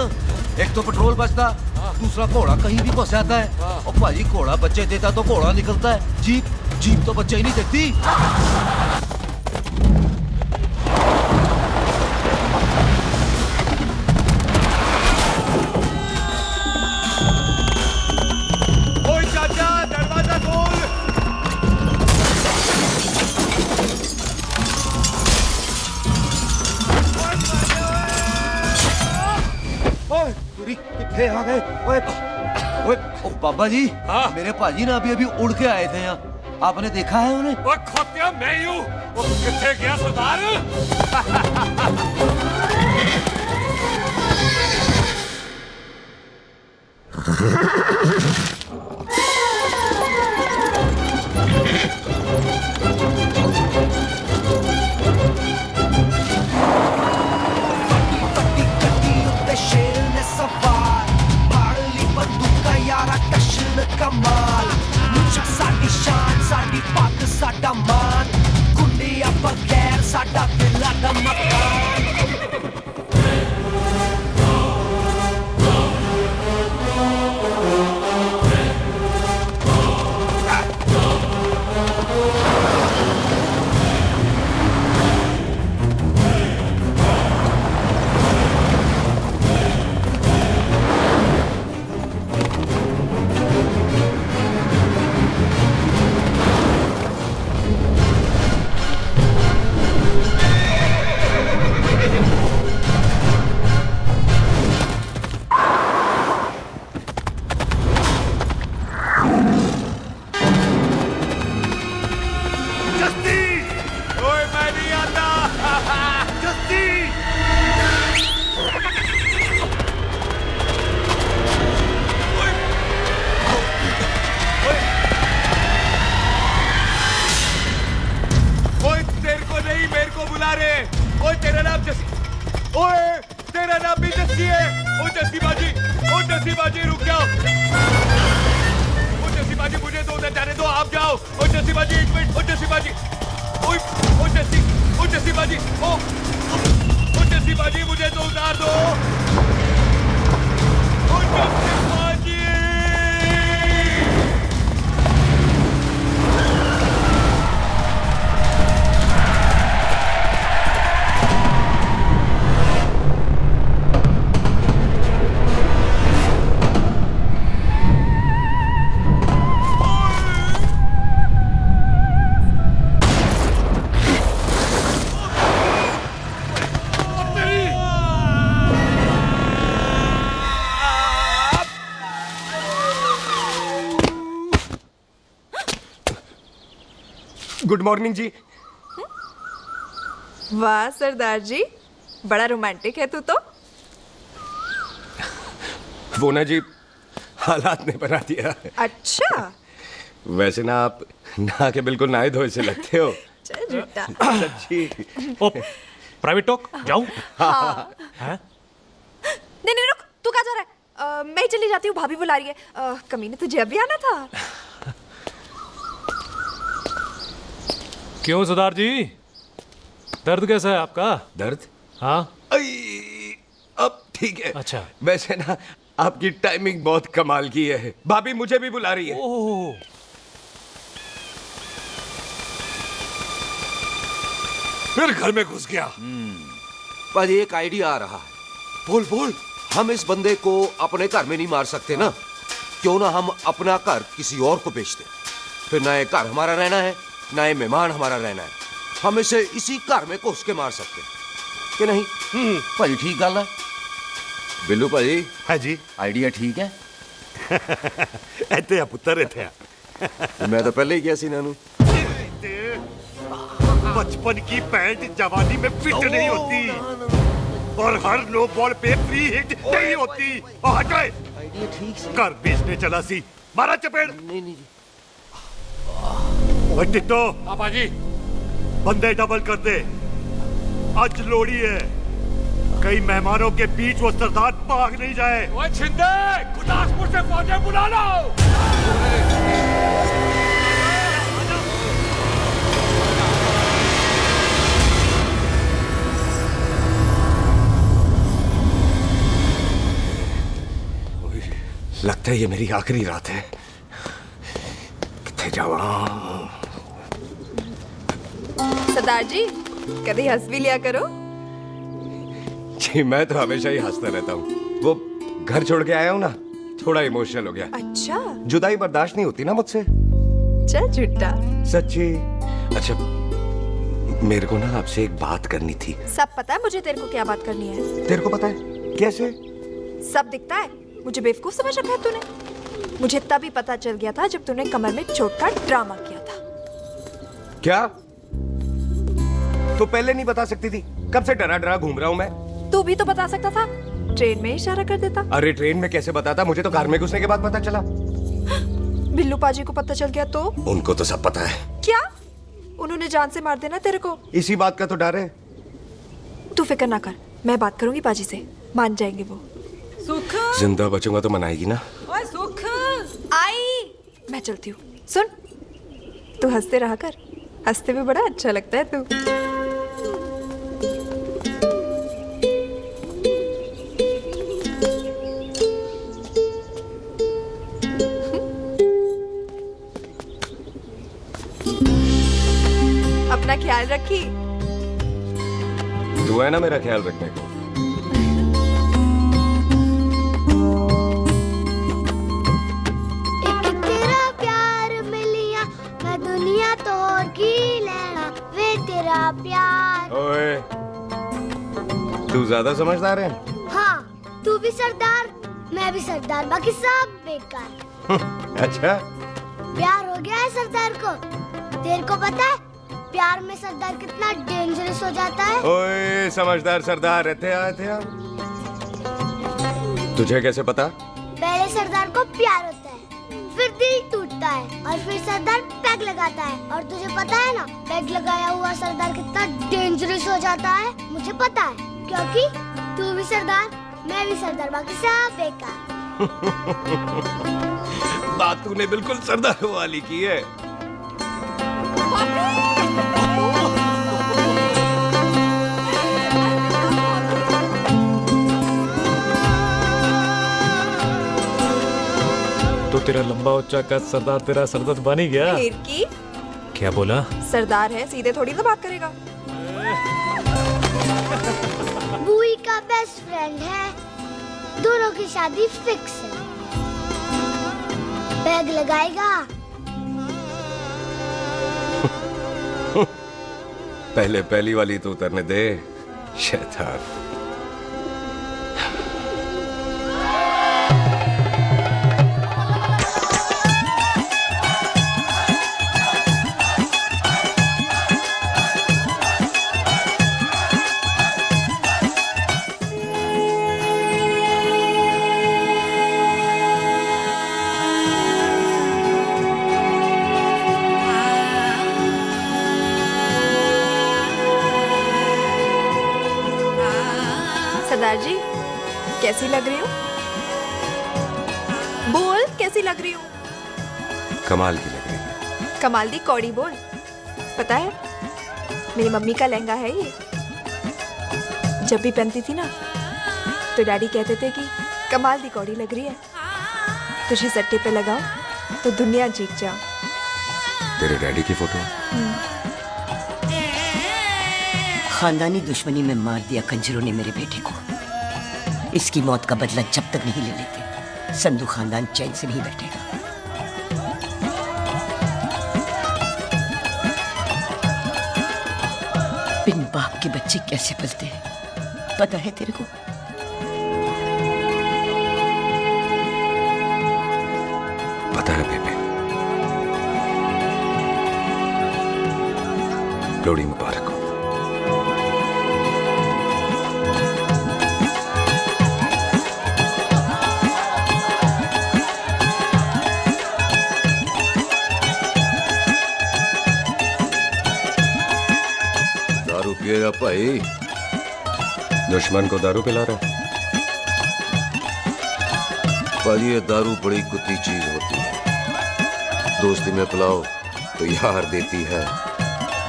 एक तो पेट्रोल बचता, दूसरा घोड़ा कहीं भी फंस जाता है। और पाजी घोड़ा बच्चे देता तो घोड़ा निकलता है, जीप तो बच्चे ही नहीं देती। ओए चाचा, दरवाजा खोल। कितने आ गए? ओए ओ बाबा जी, मेरे पाजी ना अभी उड़ के आए थे यहाँ, आपने देखा है उन्हें? ओए खोतिया, मैं ही हूँ। वो कितने गया सरदार? कमाल मुझा साडी शान साडी पग साडा मान गुंडिया बगैर साडा दिला दा मकान गुड मॉर्निंग जी। वाह सरदार जी, बड़ा रोमांटिक है तू तो। वो ना जी, हालात ने बना दिया। अच्छा। वैसे ना आप नहा के बिल्कुल नहाए धोए से लगते हो। चल झूठा। सच्ची। ओ, प्राइवेट टॉक जाऊं? हाँ। हैं? नहीं रुक, तू कहाँ जा रहा है? मैं ही चली जाती हूँ, भाभी बुला रही है। कमीने तुझे अभी आना था। क्यों सरदार जी, दर्द कैसा है आपका? दर्द? हाँ। अब ठीक है। अच्छा। वैसे ना आपकी टाइमिंग बहुत कमाल की है। भाभी मुझे भी बुला रही है। ओह। फिर घर में घुस गया। पाजी एक आइडिया आ रहा है। बोल बोल। हम इस बंदे को अपने घर में नहीं मार सकते ना, क्यों ना हम अपना घर किसी और को बेच दें। फिर ना ये घर हमारा रहना है, ना ये मेहमान हमारा रहना है। हम इसे इसी घर में घुस के मार सकते हैं कि नहीं? भाजी ठीक गल है। बिल्लू भाजी। हाँ जी। आइडिया ठीक है। इतने पुत्र इतने मैं तो पहले ही गया सी नानू। बचपन की पैंट जवानी में फिट नहीं होती और हर नो बॉल पे फ्री हिट नहीं होती। और हटाए घर बेचने चला सी, मारा चपेड़। नहीं नहीं जी। टिट्टो पाजी, बंदे डबल कर दे, आज लोड़ी है। कई मेहमानों के बीच वो सरदार भाग नहीं जाए। ओए छिंदे, गुरदासपुर से फौजें बुला लो। है ये मेरी आखिरी रात है। किथे जावा? सरदार जी कभी हंस भी लिया करो। जी मैं तो हमेशा ही हंसता रहता हूँ। वो घर छोड़ के आया हूँ ना, थोड़ा इमोशनल हो गया। अच्छा जुदाई बर्दाश्त नहीं होती ना मुझसे। चल झूठा। सच्ची। अच्छा मेरे को ना आपसे एक बात करनी थी। सब पता है मुझे तेरे को क्या बात करनी है। तेरे को पता है? कैसे? सब दिखता है। मुझे बेवकूफ समझ रखा है तूने। मुझे तभी पता चल गया था जब तूने कमर में चोट का ड्रामा किया था। क्या? तो पहले नहीं बता सकती थी? कब से डरा डरा घूम रहा हूँ मैं। तू भी तो बता सकता था, ट्रेन में इशारा कर देता। अरे ट्रेन में कैसे बताता? मुझे तो कार में घुसने के बाद पता चला। बिल्लू पाजी को पता चल गया तो? उनको तो सब पता है। क्या? उन्होंने जान से मार देना तेरे को। इसी बात का तो डर है। तू फिक्र ना कर, मैं बात करूंगी पाजी से, मान जाएंगे वो। सुख जिंदा बचूंगा तो मनाएगी ना? ओए सुख आई मैं चलती हूँ। सुन तू हंसते रहा कर, हंसते में बड़ा अच्छा लगता है तू। अपना ख्याल रखी। तू है ना मेरा ख्याल रखने को। एक तेरा प्यार मिलिया मैं दुनिया तोड़ की लेना वे तेरा प्यार। ओए तू ज्यादा समझदार है। हाँ तू भी सरदार मैं भी सरदार, बाकी सब बेकार। अच्छा प्यार हो गया है सरदार को। तेरे को पता है प्यार में सरदार कितना डेंजरस हो जाता है। ओए समझदार सरदार रहते आ। तुझे कैसे पता? पहले सरदार को प्यार होता है, फिर दिल टूटता है और फिर सरदार पैग लगाता है। और तुझे पता है ना पैग लगाया हुआ सरदार कितना डेंजरस हो जाता है। मुझे पता है क्योंकि तू भी सरदार मैं भी सरदार, बाकी सब बेकार। बात तूने बिल्कुल सरदार वाली की है। तो तेरा लंबा उच्चा कद सरदार तेरा सरदर्द बन ही गया। फिर की क्या बोला? सरदार है, सीधे थोड़ी ना बात करेगा। बुई का बेस्ट फ्रेंड है, दोनों की शादी फिक्स है। पैग लगाएगा। पहले पहली वाली तो उतरने दे शैतान। सरदार जी कैसी लग रही हूँ? बोल कैसी लग रही हूँ? कमाल की लग रही है। कमाल दी कौड़ी बोल। पता है मेरी मम्मी का लहंगा है ये। जब भी पहनती थी ना तो डैडी कहते थे कि कमाल दी कौड़ी लग रही है, तुझे सट्टे पे लगाओ तो दुनिया जीत जाओ। तेरे डैडी की फोटो? खानदानी दुश्मनी में मार दिया कंजरों ने मेरे बेटे को। इसकी मौत का बदला जब तक नहीं ले लेते संधू खानदान चैन से नहीं बैठेगा। बिन बाप के बच्चे कैसे पलते हैं पता है तेरे को? पता है बेबे। लोहड़ी मुबारक हो। दारू पिएगा भाई? दुश्मन को दारू पिला रहा है? पर ये दारू बड़ी कुत्ती चीज होती है। दोस्ती में पिलाओ तो यार देती है,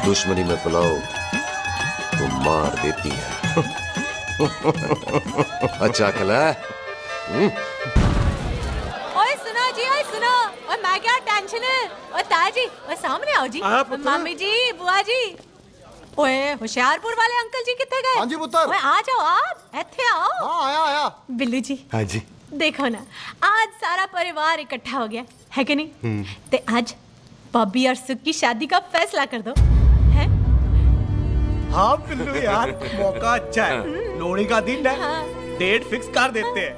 दुश्मनी में पिलाओ तो मार देती है। अच्छा खिला। ओए ओए मैं क्या टेंशन है। ओए ताजी ओए सामने आओ जी। मम्मी जी बुआ जी। ओए होशियारपुर वाले अंकल जी कितने गए? हाँ जी पुत्र। ओए आ जाओ आप इत्थे आओ। हाँ आया। बिल्लू जी। हाँ जी। देखो ना आज सारा परिवार इकट्ठा हो गया है कि नहीं? ते आज बॉबी और सुख की शादी का फैसला कर दो। है? हाँ बिल्लू यार मौका अच्छा है। लोहड़ी का दिन है। डेट फिक्स कर देते हैं।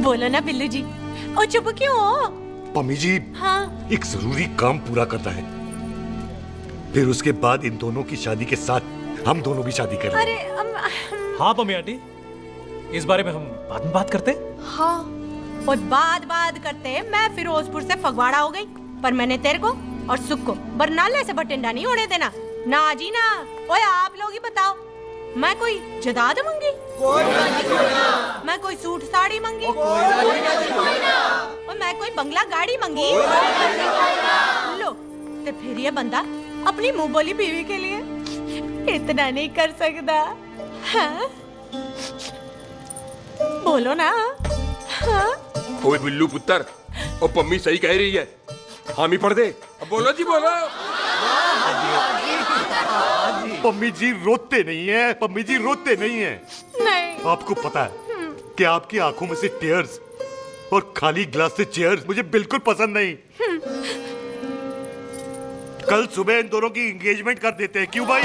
बोलो ना बिल्लू जी। ओ चुप क्यों हो? पम्मी जी हाँ एक जरूरी काम पूरा करना है, फिर उसके बाद इन दोनों की शादी के साथ हम दोनों भी शादी करेंगे। अरे हाँ पम्मी आंटी, इस बारे में हम बाद में बात करते। हाँ और बाद करते। मैं फिरोजपुर से फगवाड़ा हो गई, पर मैंने तेरे को और सुख को बरनाले से बठिंडा नहीं होने देना। ना जी ना। ओए आप लोग ही बताओ, मैं कोई जदाद मंगी? मैं कोई सूट साड़ी मंगी? और मैं कोई बंगला गाड़ी मंगी? लो तो फिर ये बंदा अपनी मुंह बोली बीवी के लिए इतना नहीं कर सकता। हाँ? बोलो ना। हाँ? ओए बिल्लू पुत्र, ओ पम्मी सही कह रही है, हामी पढ़ दे। अब बोलो जी बोलो। पम्मी जी रोते नहीं है, पम्मी जी रोते नहीं है। नहीं। आपको पता है कि आपकी आंखों में से टीयर्स और खाली ग्लास से चेयर्स मुझे बिल्कुल पसंद नहीं। कल सुबह इन दोनों की एंगेजमेंट कर देते हैं, क्यों भाई?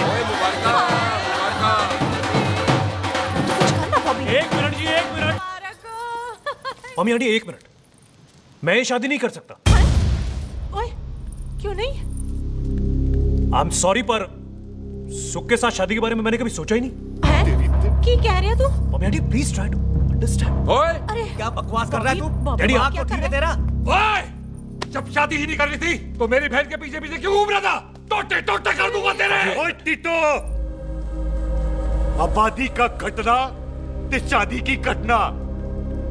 एक मिनट जी, एक मिनट। मम्मी आंटी एक मिनट, मैं ये शादी नहीं कर सकता। ओए क्यों नहीं? आई एम सॉरी, पर सुख के साथ शादी के बारे में मैंने कभी सोचा ही नहीं। है? की कह रहे हो तू? Mummy aunty please try to understand. ओए अरे क्या बकवास कर रहा है तू? डैडी दिमाग तो ठीक है तेरा? ओए जब शादी ही नहीं करनी थी तो मेरी बहन के पीछे पीछे क्यों घूम रहा था? टोटे कर दूंगा तेरे। ओए टीटो, आबादी का घटना ते शादी की घटना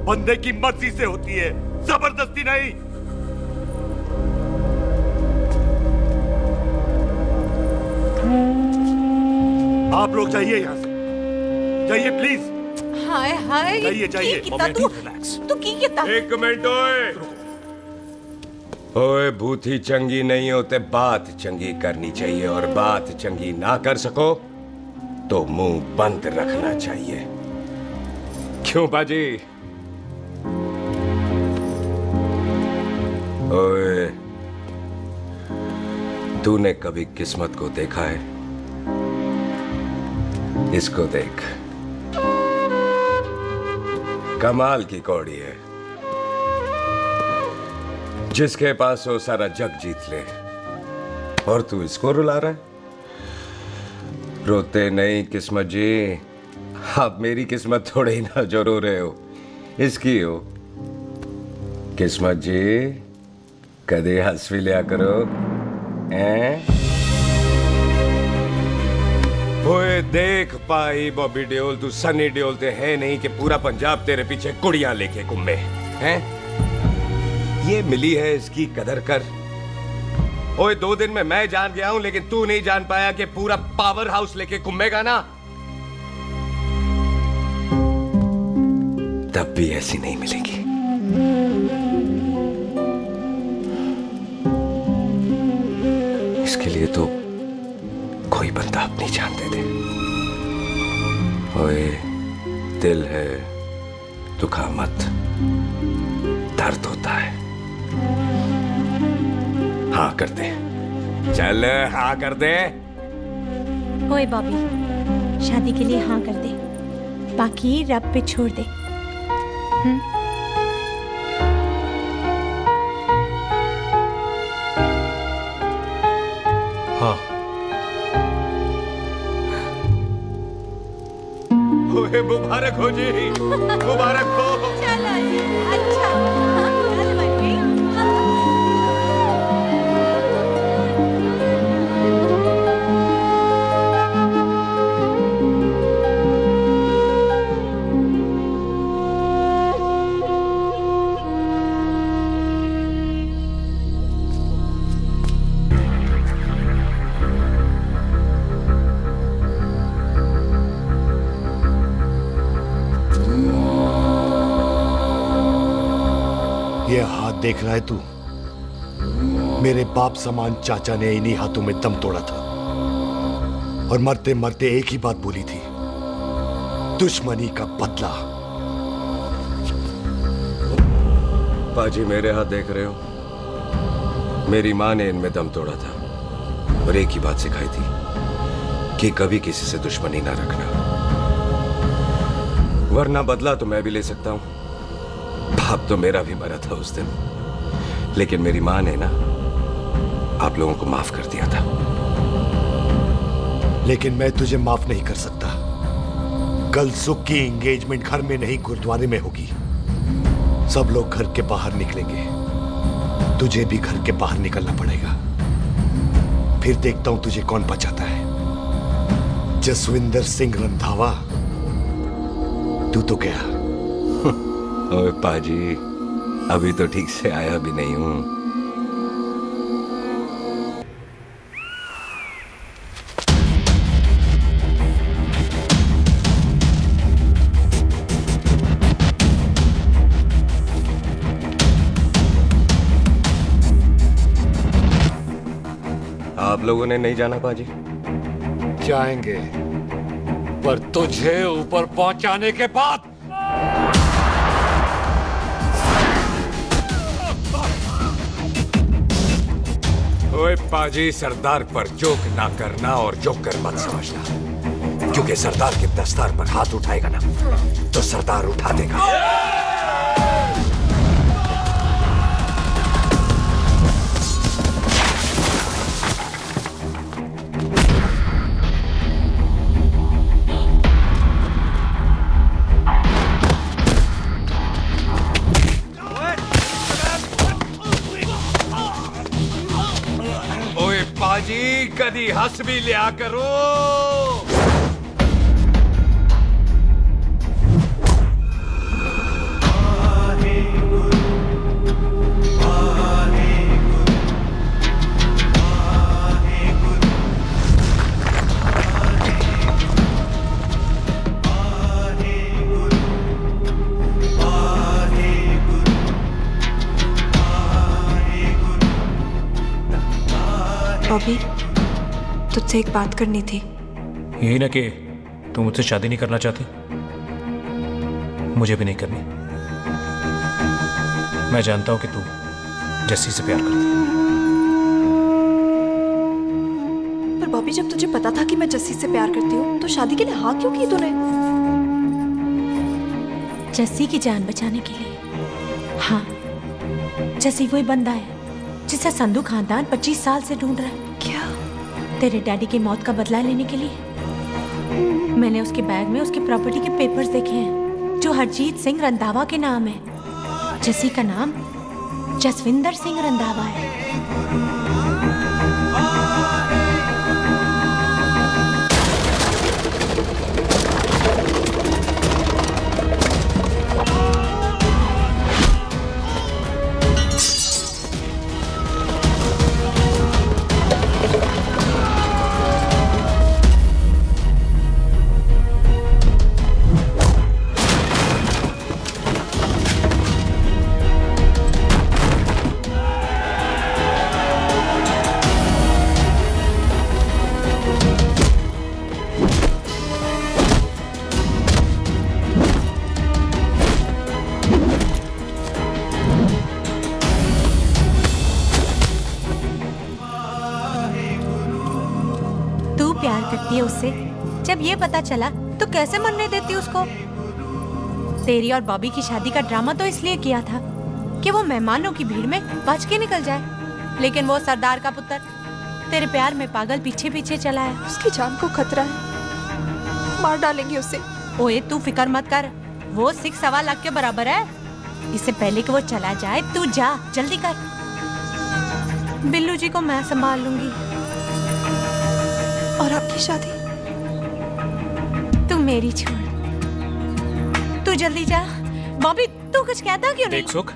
बंदे की मर्जी से होती है, जबरदस्ती नहीं। आप लोग जाइए यहाँ से, जाइए प्लीज। हाय हाय जाइए। की कितना तू की कितना? एक मिनट ओए भूथी चंगी नहीं होते, बात चंगी करनी चाहिए, और बात चंगी ना कर सको तो मुंह बंद रखना चाहिए। क्यों बाजी? ओए तूने कभी किस्मत को देखा है? इसको देख, कमाल की कौड़ी है, जिसके पास वो सारा जग जीत ले, और तू इसको रुला रहा है? रोते नहीं किस्मत जी, आप मेरी किस्मत थोड़े ही ना जो रो रहे हो, इसकी हो। किस्मत जी कदे हंस भी लिया करो। ओए देख पाई बॉबी देओल, तू सनी देओल ते है नहीं कि पूरा पंजाब तेरे पीछे कुड़ियां लेके घूमे हैं? ये मिली है, इसकी कदर कर। ओए 2 दिन में मैं जान गया हूं, लेकिन तू नहीं जान पाया कि पूरा पावर हाउस लेके घूमेगा ना, तब भी ऐसी नहीं मिलेगी। इसके लिए तो कोई बंदा अपनी जान दे दे। ओए दिल है, दुखा मत, दर्द होता है। हाँ कर दे, चल हाँ कर दे। ओए बॉबी शादी के लिए हाँ कर दे, बाकी रब पे छोड़ दे। हाँ। ओए मुबारक हो जी, मुबारक हो। चलो जी, अच्छा। चल बच्ची। देख रहा है तू? मेरे बाप समान चाचा ने इन्हीं हाथों में दम तोड़ा था और मरते मरते एक ही बात बोली थी, दुश्मनी का बदला। पाजी मेरे हाथ देख रहे हो? मेरी माँ ने इनमें दम तोड़ा था और एक ही बात सिखाई थी कि कभी किसी से दुश्मनी ना रखना, वरना बदला तो मैं भी ले सकता हूं। बाप तो मेरा भी मरा था उस दिन, लेकिन मेरी माँ ने ना आप लोगों को माफ कर दिया था। लेकिन मैं तुझे माफ नहीं कर सकता। कल सुख की एंगेजमेंट घर में नहीं गुरुद्वारे में होगी। सब लोग घर के बाहर निकलेंगे, तुझे भी घर के बाहर निकलना पड़ेगा। फिर देखता हूं तुझे कौन बचाता है। जसविंदर सिंह रंधावा, तू तो गया। ओए पाजी, अभी तो ठीक से आया भी नहीं हूं। आप लोगों ने नहीं जाना पाजी? जाएंगे, पर तुझे ऊपर पहुंचाने के बाद। ओए पाजी, सरदार पर जोक ना करना और जोक कर मत समझना, क्योंकि सरदार के दस्तार पर हाथ उठाएगा ना तो सरदार उठा देगा। पाजी, कदी हंस भी लिया करो। बॉबी, तुझसे एक बात करनी थी। यही ना कि तू मुझसे शादी नहीं करना चाहती? मुझे भी नहीं करनी। मैं जानता हूं कि तू जस्सी से प्यार करती है। पर बॉबी, जब तुझे पता था कि मैं जस्सी से प्यार करती हूँ तो शादी के लिए हाँ क्यों की तूने? जस्सी की जान बचाने के लिए। हाँ, जस्सी वही बंदा है जिसे संधू खानदान 25 साल से ढूंढ रहा है। क्या? तेरे डैडी की मौत का बदला लेने के लिए। मैंने उसके बैग में उसकी प्रॉपर्टी के पेपर्स देखे हैं जो हरजीत सिंह रंधावा के नाम है। जस्सी का नाम जसविंदर सिंह रंधावा है। करती है उससे। जब ये पता चला तो कैसे मरने देती उसको? तेरी और बॉबी की शादी का ड्रामा तो इसलिए किया था कि वो मेहमानों की भीड़ में बच के निकल जाए, लेकिन वो सरदार का पुत्र तेरे प्यार में पागल पीछे पीछे चला है। उसकी जान को खतरा है, मार डालेंगे उसे। ओए तू फिक्र मत कर, वो 6.25 लाख के बराबर है। इससे पहले कि वो चला जाए तू जा, जल्दी कर। बिल्लू जी को मैं संभाल लूंगी। और आपकी शादी? तू मेरी छोड़, तू जल्दी जा। बॉबी तू कुछ कहता क्यों नहीं? देख सुख,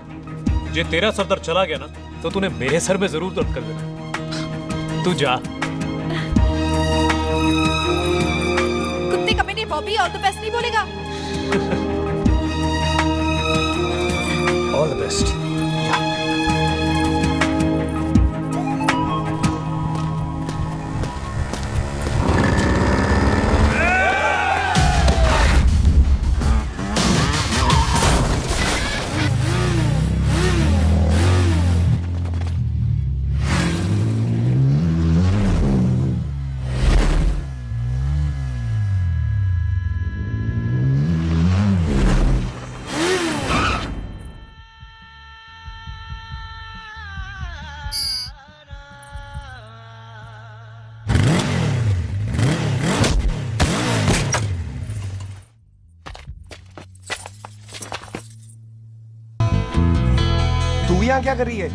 जे तेरा सरदार चला गया ना तो तूने मेरे सर में जरूर दर्द कर देना। तू जा। कुत्ते कमीने बॉबी, और तो बेस्ट नहीं बोलेगा। All the best. यहाँ क्या कर रही है?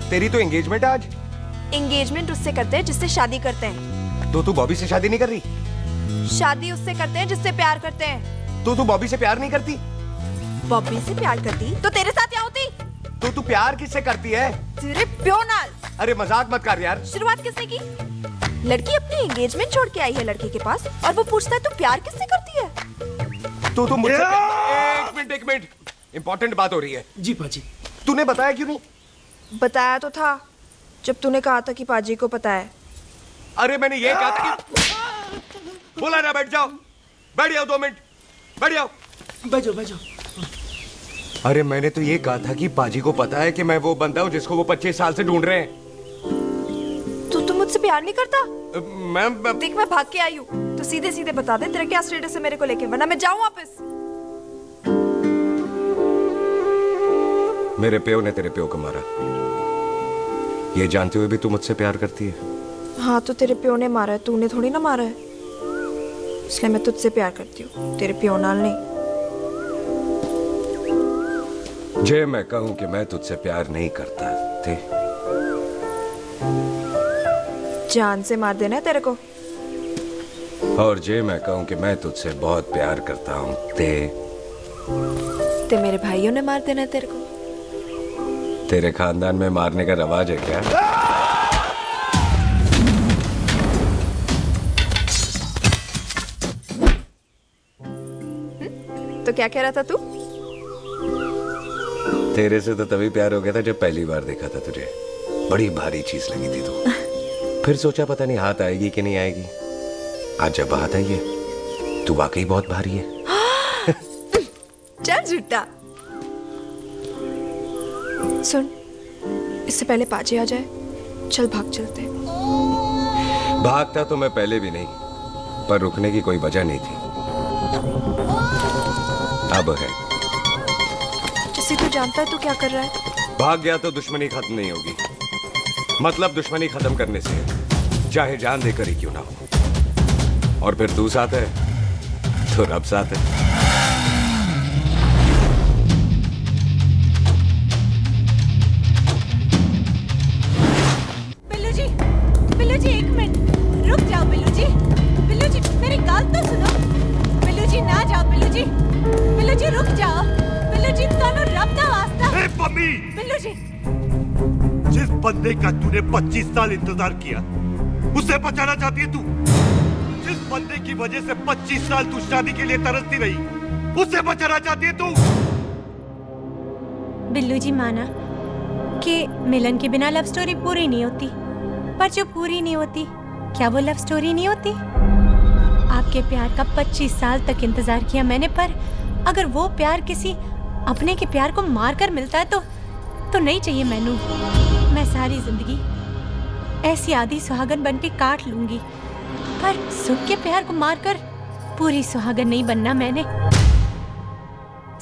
तेरी तो एंगेजमेंट है आज। एंगेजमेंट उससे करते हैं जिससे शादी करते हैं। तो तू बॉबी से शादी नहीं कर रही? शादी उससे करते हैं जिससे प्यार करते हैं। तो तू बॉबी से प्यार नहीं करती? बॉबी से प्यार करती तो तेरे साथ क्या होती? तो तू प्यार किससे करती है? तेरे प्यो नाल। अरे मजाक मत कर यार। शुरुआत किसने की? लड़की अपनी एंगेजमेंट छोड़ के आई है लड़के के पास और वो पूछता है तू प्यार किससे करती है? तो तू मुझसे एक मिनट इंपॉर्टेंट बात हो रही है। जी पाजी। तूने बताया क्यों नहीं? बताया तो था जब तूने कहा था कि पाजी को पता है। अरे मैंने ये कहा था कि बोला ना बैठ जाओ। बैठ जाओ 2 मिनट। बैठ जाओ। बैठ जाओ। अरे मैंने तो ये कहा था कि पाजी को पता है कि मैं वो बंदा हूँ जिसको वो 25 साल से ढूंढ रहे हैं। तू मुझसे प्यार नहीं करता? मैं देख मैं भाग के आई हूँ तो सीधे सीधे बता दे तेरा क्या स्टेटस है मेरे को लेके, वरना मैं जाऊँ वापस। मेरे प्यो ने तेरे प्यो को मारा, ये जानते हुए भी तू मुझसे प्यार करती है? हाँ तो तेरे प्यो ने मारा है, तूने थोड़ी ना मारा है, इसलिए मैं तुझसे प्यार करती हूँ, तेरे प्यो नाल नहीं। जे मैं कहूं कि मैं तुझसे प्यार नहीं करता थे, जान से मार देना है तेरे को। और जे मैं कहूं कि मैं तुझसे बहुत प्यार करता हूं ते मेरे भाइयों ने मार देना है तेरे को। तेरे खानदान में मारने का रवाज है क्या? तो क्या कह रहा था तू? तेरे से तो तभी प्यार हो गया था जब पहली बार देखा था तुझे। बड़ी भारी चीज लगी थी तू। फिर सोचा पता नहीं हाथ आएगी कि नहीं आएगी। आज जब हाथ आई है तू वाकई बहुत भारी है। चल झूठा। सुन, इससे पहले पाजी आ जाए, चल भाग चलते। भागता तो मैं पहले भी नहीं, पर रुकने की कोई वजह नहीं थी। अब है। जैसे तू जानता है तू क्या कर रहा है। भाग गया तो दुश्मनी खत्म नहीं होगी। मतलब दुश्मनी खत्म करने से चाहे जान देकर ही क्यों ना हो। और फिर तू साथ है तो रब साथ है। बिल्लू जी 1 मिनट रुक जाओ। बिल्लू जी मेरी बात तो सुनो। बिल्लू जी ना जाओ। बिल्लू जी रुक जाओ। बिल्लू जी तानो रब दा वास्ता। ए पम्मी, बिल्लू जी जिस बंदे का तूने 25 साल इंतजार किया उसे बचाना चाहती है तू। जिस बंदे की वजह से 25 साल तू शादी के लिए तरसती रही उसे बचाना चाहती है तू। बिल्लू जी माना कि मिलन के बिना लव स्टोरी पूरी नहीं होती, पर जो पूरी नहीं होती क्या वो लव स्टोरी नहीं होती? आपके प्यार का 25 साल तक इंतजार किया मैंने, पर अगर वो प्यार किसी अपने के प्यार को मार कर मिलता है तो नहीं चाहिए मैनू। मैं सारी जिंदगी ऐसी आधी सुहागन बन के काट लूंगी, पर सुख के प्यार को मारकर पूरी सुहागन नहीं बनना मैंने।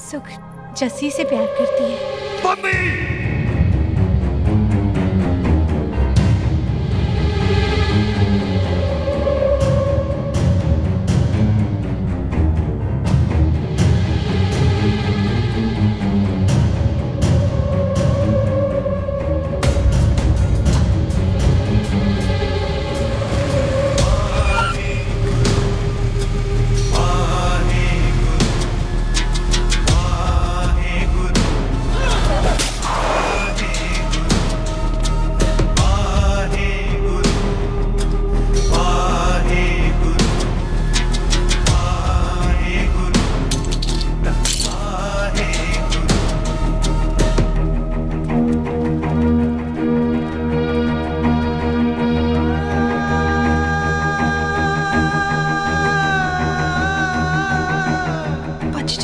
सुख जस्सी से प्यार करती है।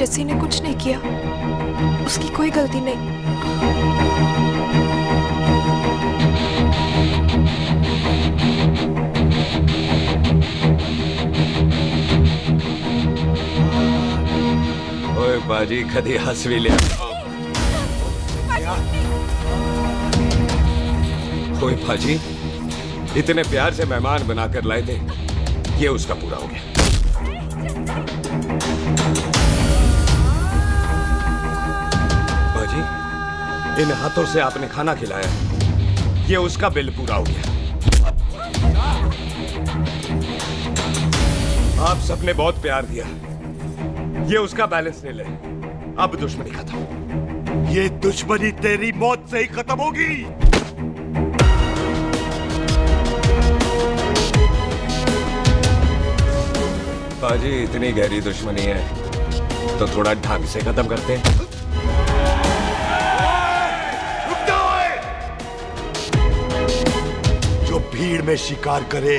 जस्सी ने कुछ नहीं किया, उसकी कोई गलती नहीं। ओए बाजी कदी हंस भी लिया। ओए बाजी इतने प्यार से मेहमान बनाकर लाए थे, ये उसका पूरा हो गया। इन हाथों से आपने खाना खिलाया, ये उसका बिल पूरा हो गया। आप सबने बहुत प्यार दिया, ये उसका बैलेंस ले ले। अब दुश्मनी खत्म। ये दुश्मनी तेरी मौत से ही खत्म होगी। बाजी, इतनी गहरी दुश्मनी है तो थोड़ा ढंग से खत्म करते हैं। जो भीड़ में शिकार करे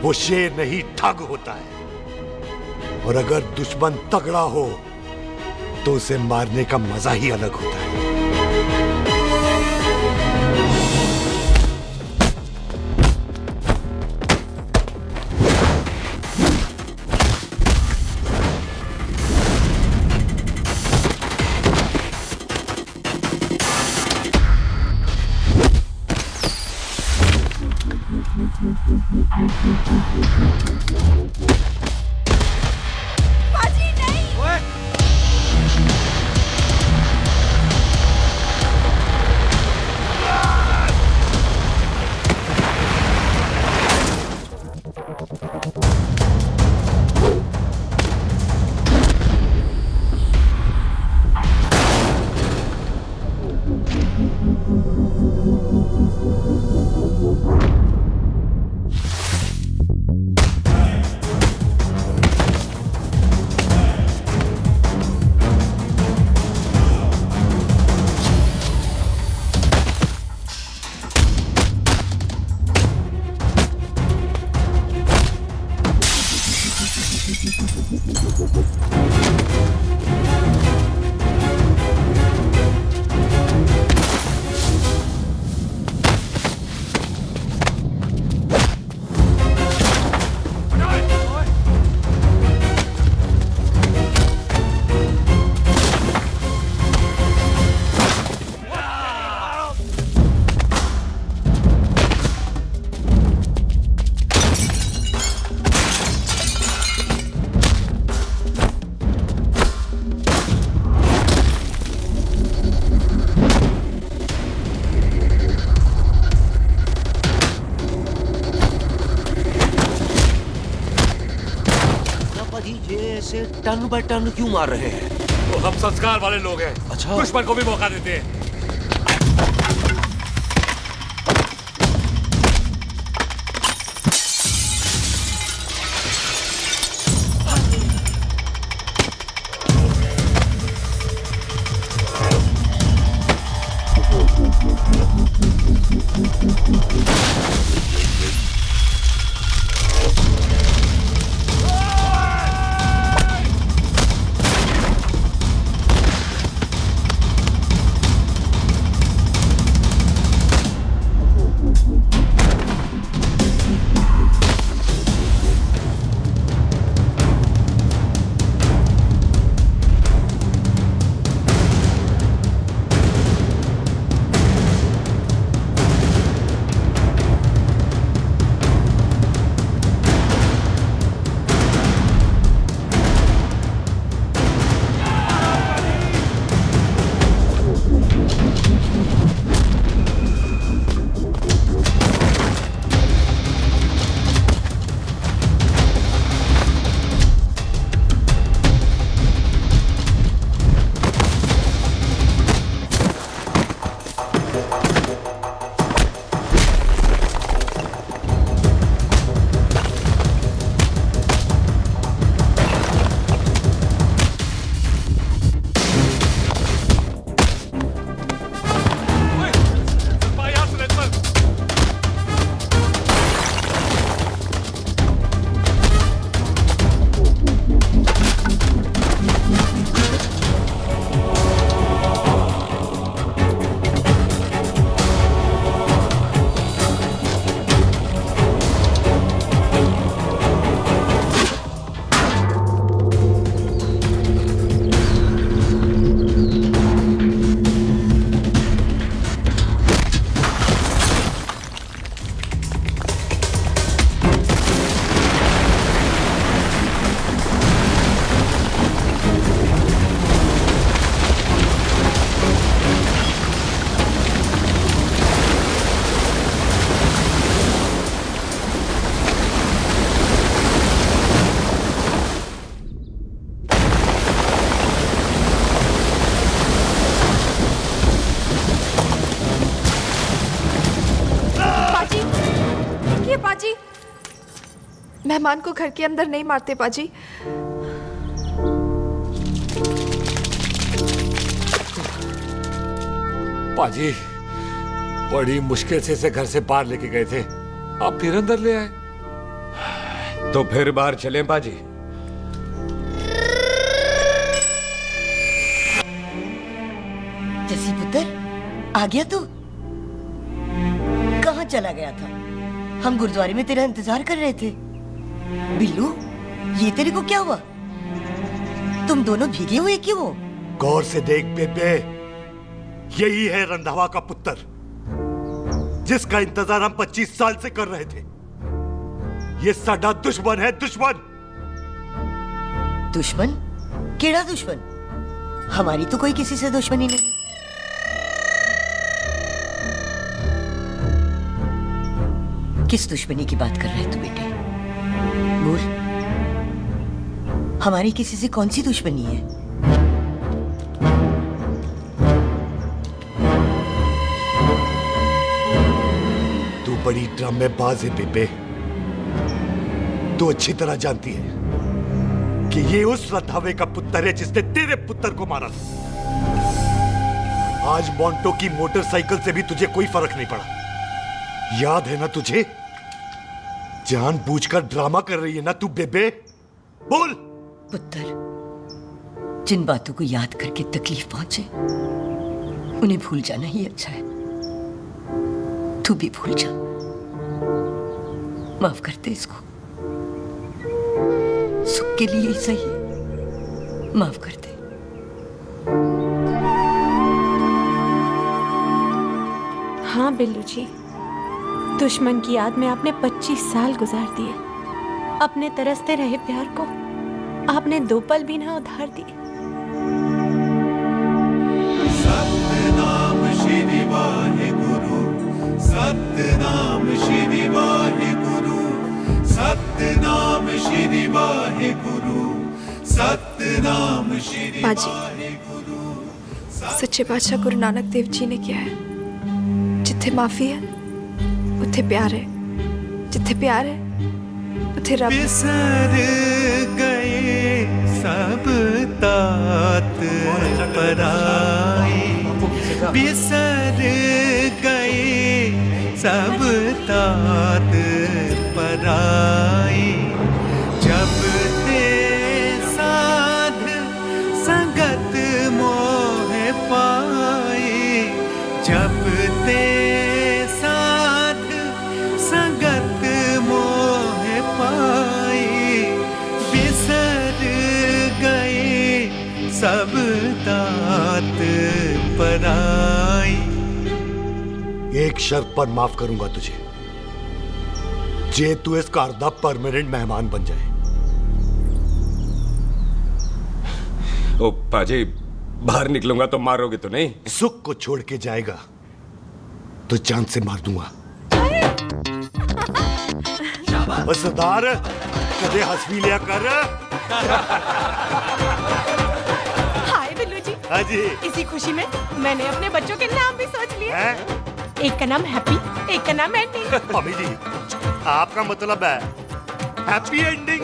वो शेर नहीं ठग होता है, और अगर दुश्मन तगड़ा हो तो उसे मारने का मजा ही अलग होता है। बाजी नहीं। ऐसे टन बाय टन क्यों मार रहे हैं? तो हम संस्कार वाले लोग हैं। अच्छा। दुश्मन को भी मौका देते हैं। मेहमान को घर के अंदर नहीं मारते पाजी। पाजी बड़ी मुश्किल से इसे घर से बाहर लेके गए थे, आप फिर अंदर ले आए। तो फिर बाहर चलें पाजी। जसी पुत्र, आ गया तू? कहाँ चला गया था? हम गुरुद्वारे में तेरा इंतजार कर रहे थे। बिल्लू, ये तेरे को क्या हुआ? तुम दोनों भीगे हुए क्यों हो? गौर से देख बेबे, यही है रंधावा का पुत्र, जिसका इंतजार हम 25 साल से कर रहे थे। ये साडा दुश्मन है, दुश्मन। दुश्मन? केड़ा दुश्मन? हमारी तो कोई किसी से दुश्मनी नहीं। किस दुश्मनी की बात कर रहे तू बेटे? बोल, हमारी किसी से कौन सी दुश्मनी है? तू बड़ी ड्रामेबाज है बेबे। तू अच्छी तरह जानती है कि ये उस रंधावे का पुत्र है जिसने तेरे पुत्र को मारा था। आज मोंटो की मोटरसाइकिल से भी तुझे कोई फर्क नहीं पड़ा। याद है ना तुझे? जानबूझकर ड्रामा कर रही है ना तू बेबे? बोल। पुत्र, जिन बातों को याद करके तकलीफ पहुंचे उन्हें भूल जाना ही अच्छा है। तू भी भूल जा। माफ कर दे इसको, सुख के लिए ही सही, माफ कर दे। हाँ बिल्लू जी, दुश्मन की याद में आपने 25 साल गुजार दिए। अपने तरसते रहे प्यार को आपने 2 पल भी ना उधार दिए। सतनाम श्री वाहेगुरु, सतनाम श्री वाहेगुरु, सतनाम श्री वाहेगुरु, सतनाम श्री पाजी, सच्चे बादशाह गुरु नानक देव जी ने किया है, जिथे माफी है उथे प्यार है, जिथे प्यार है उथे रब। बिसर गए सब तात पराए, बिसर गए सब तात पराए, जब ते साध संगत मोह पाए, जब ते साध संगत मोह पाए, बिसर गए सब तात पराए। एक शर्त पर माफ करूंगा तुझे, जे तू इस घर दा परमानेंट मेहमान बन जाए। ओ पाजी, बाहर निकलूंगा तो मारोगे तो नहीं? सुख को छोड़ के जाएगा तो जान से मार दूंगा। सरदार, कदे हंस भी लिया कर। हाय बिल्लू जी। हाँ जी। इसी खुशी में मैंने अपने बच्चों के नाम भी सोच लिए। एक का नाम हैप्पी, एक का नाम एंडिंग। अभी जी, आपका मतलब है हैप्पी एंडिंग।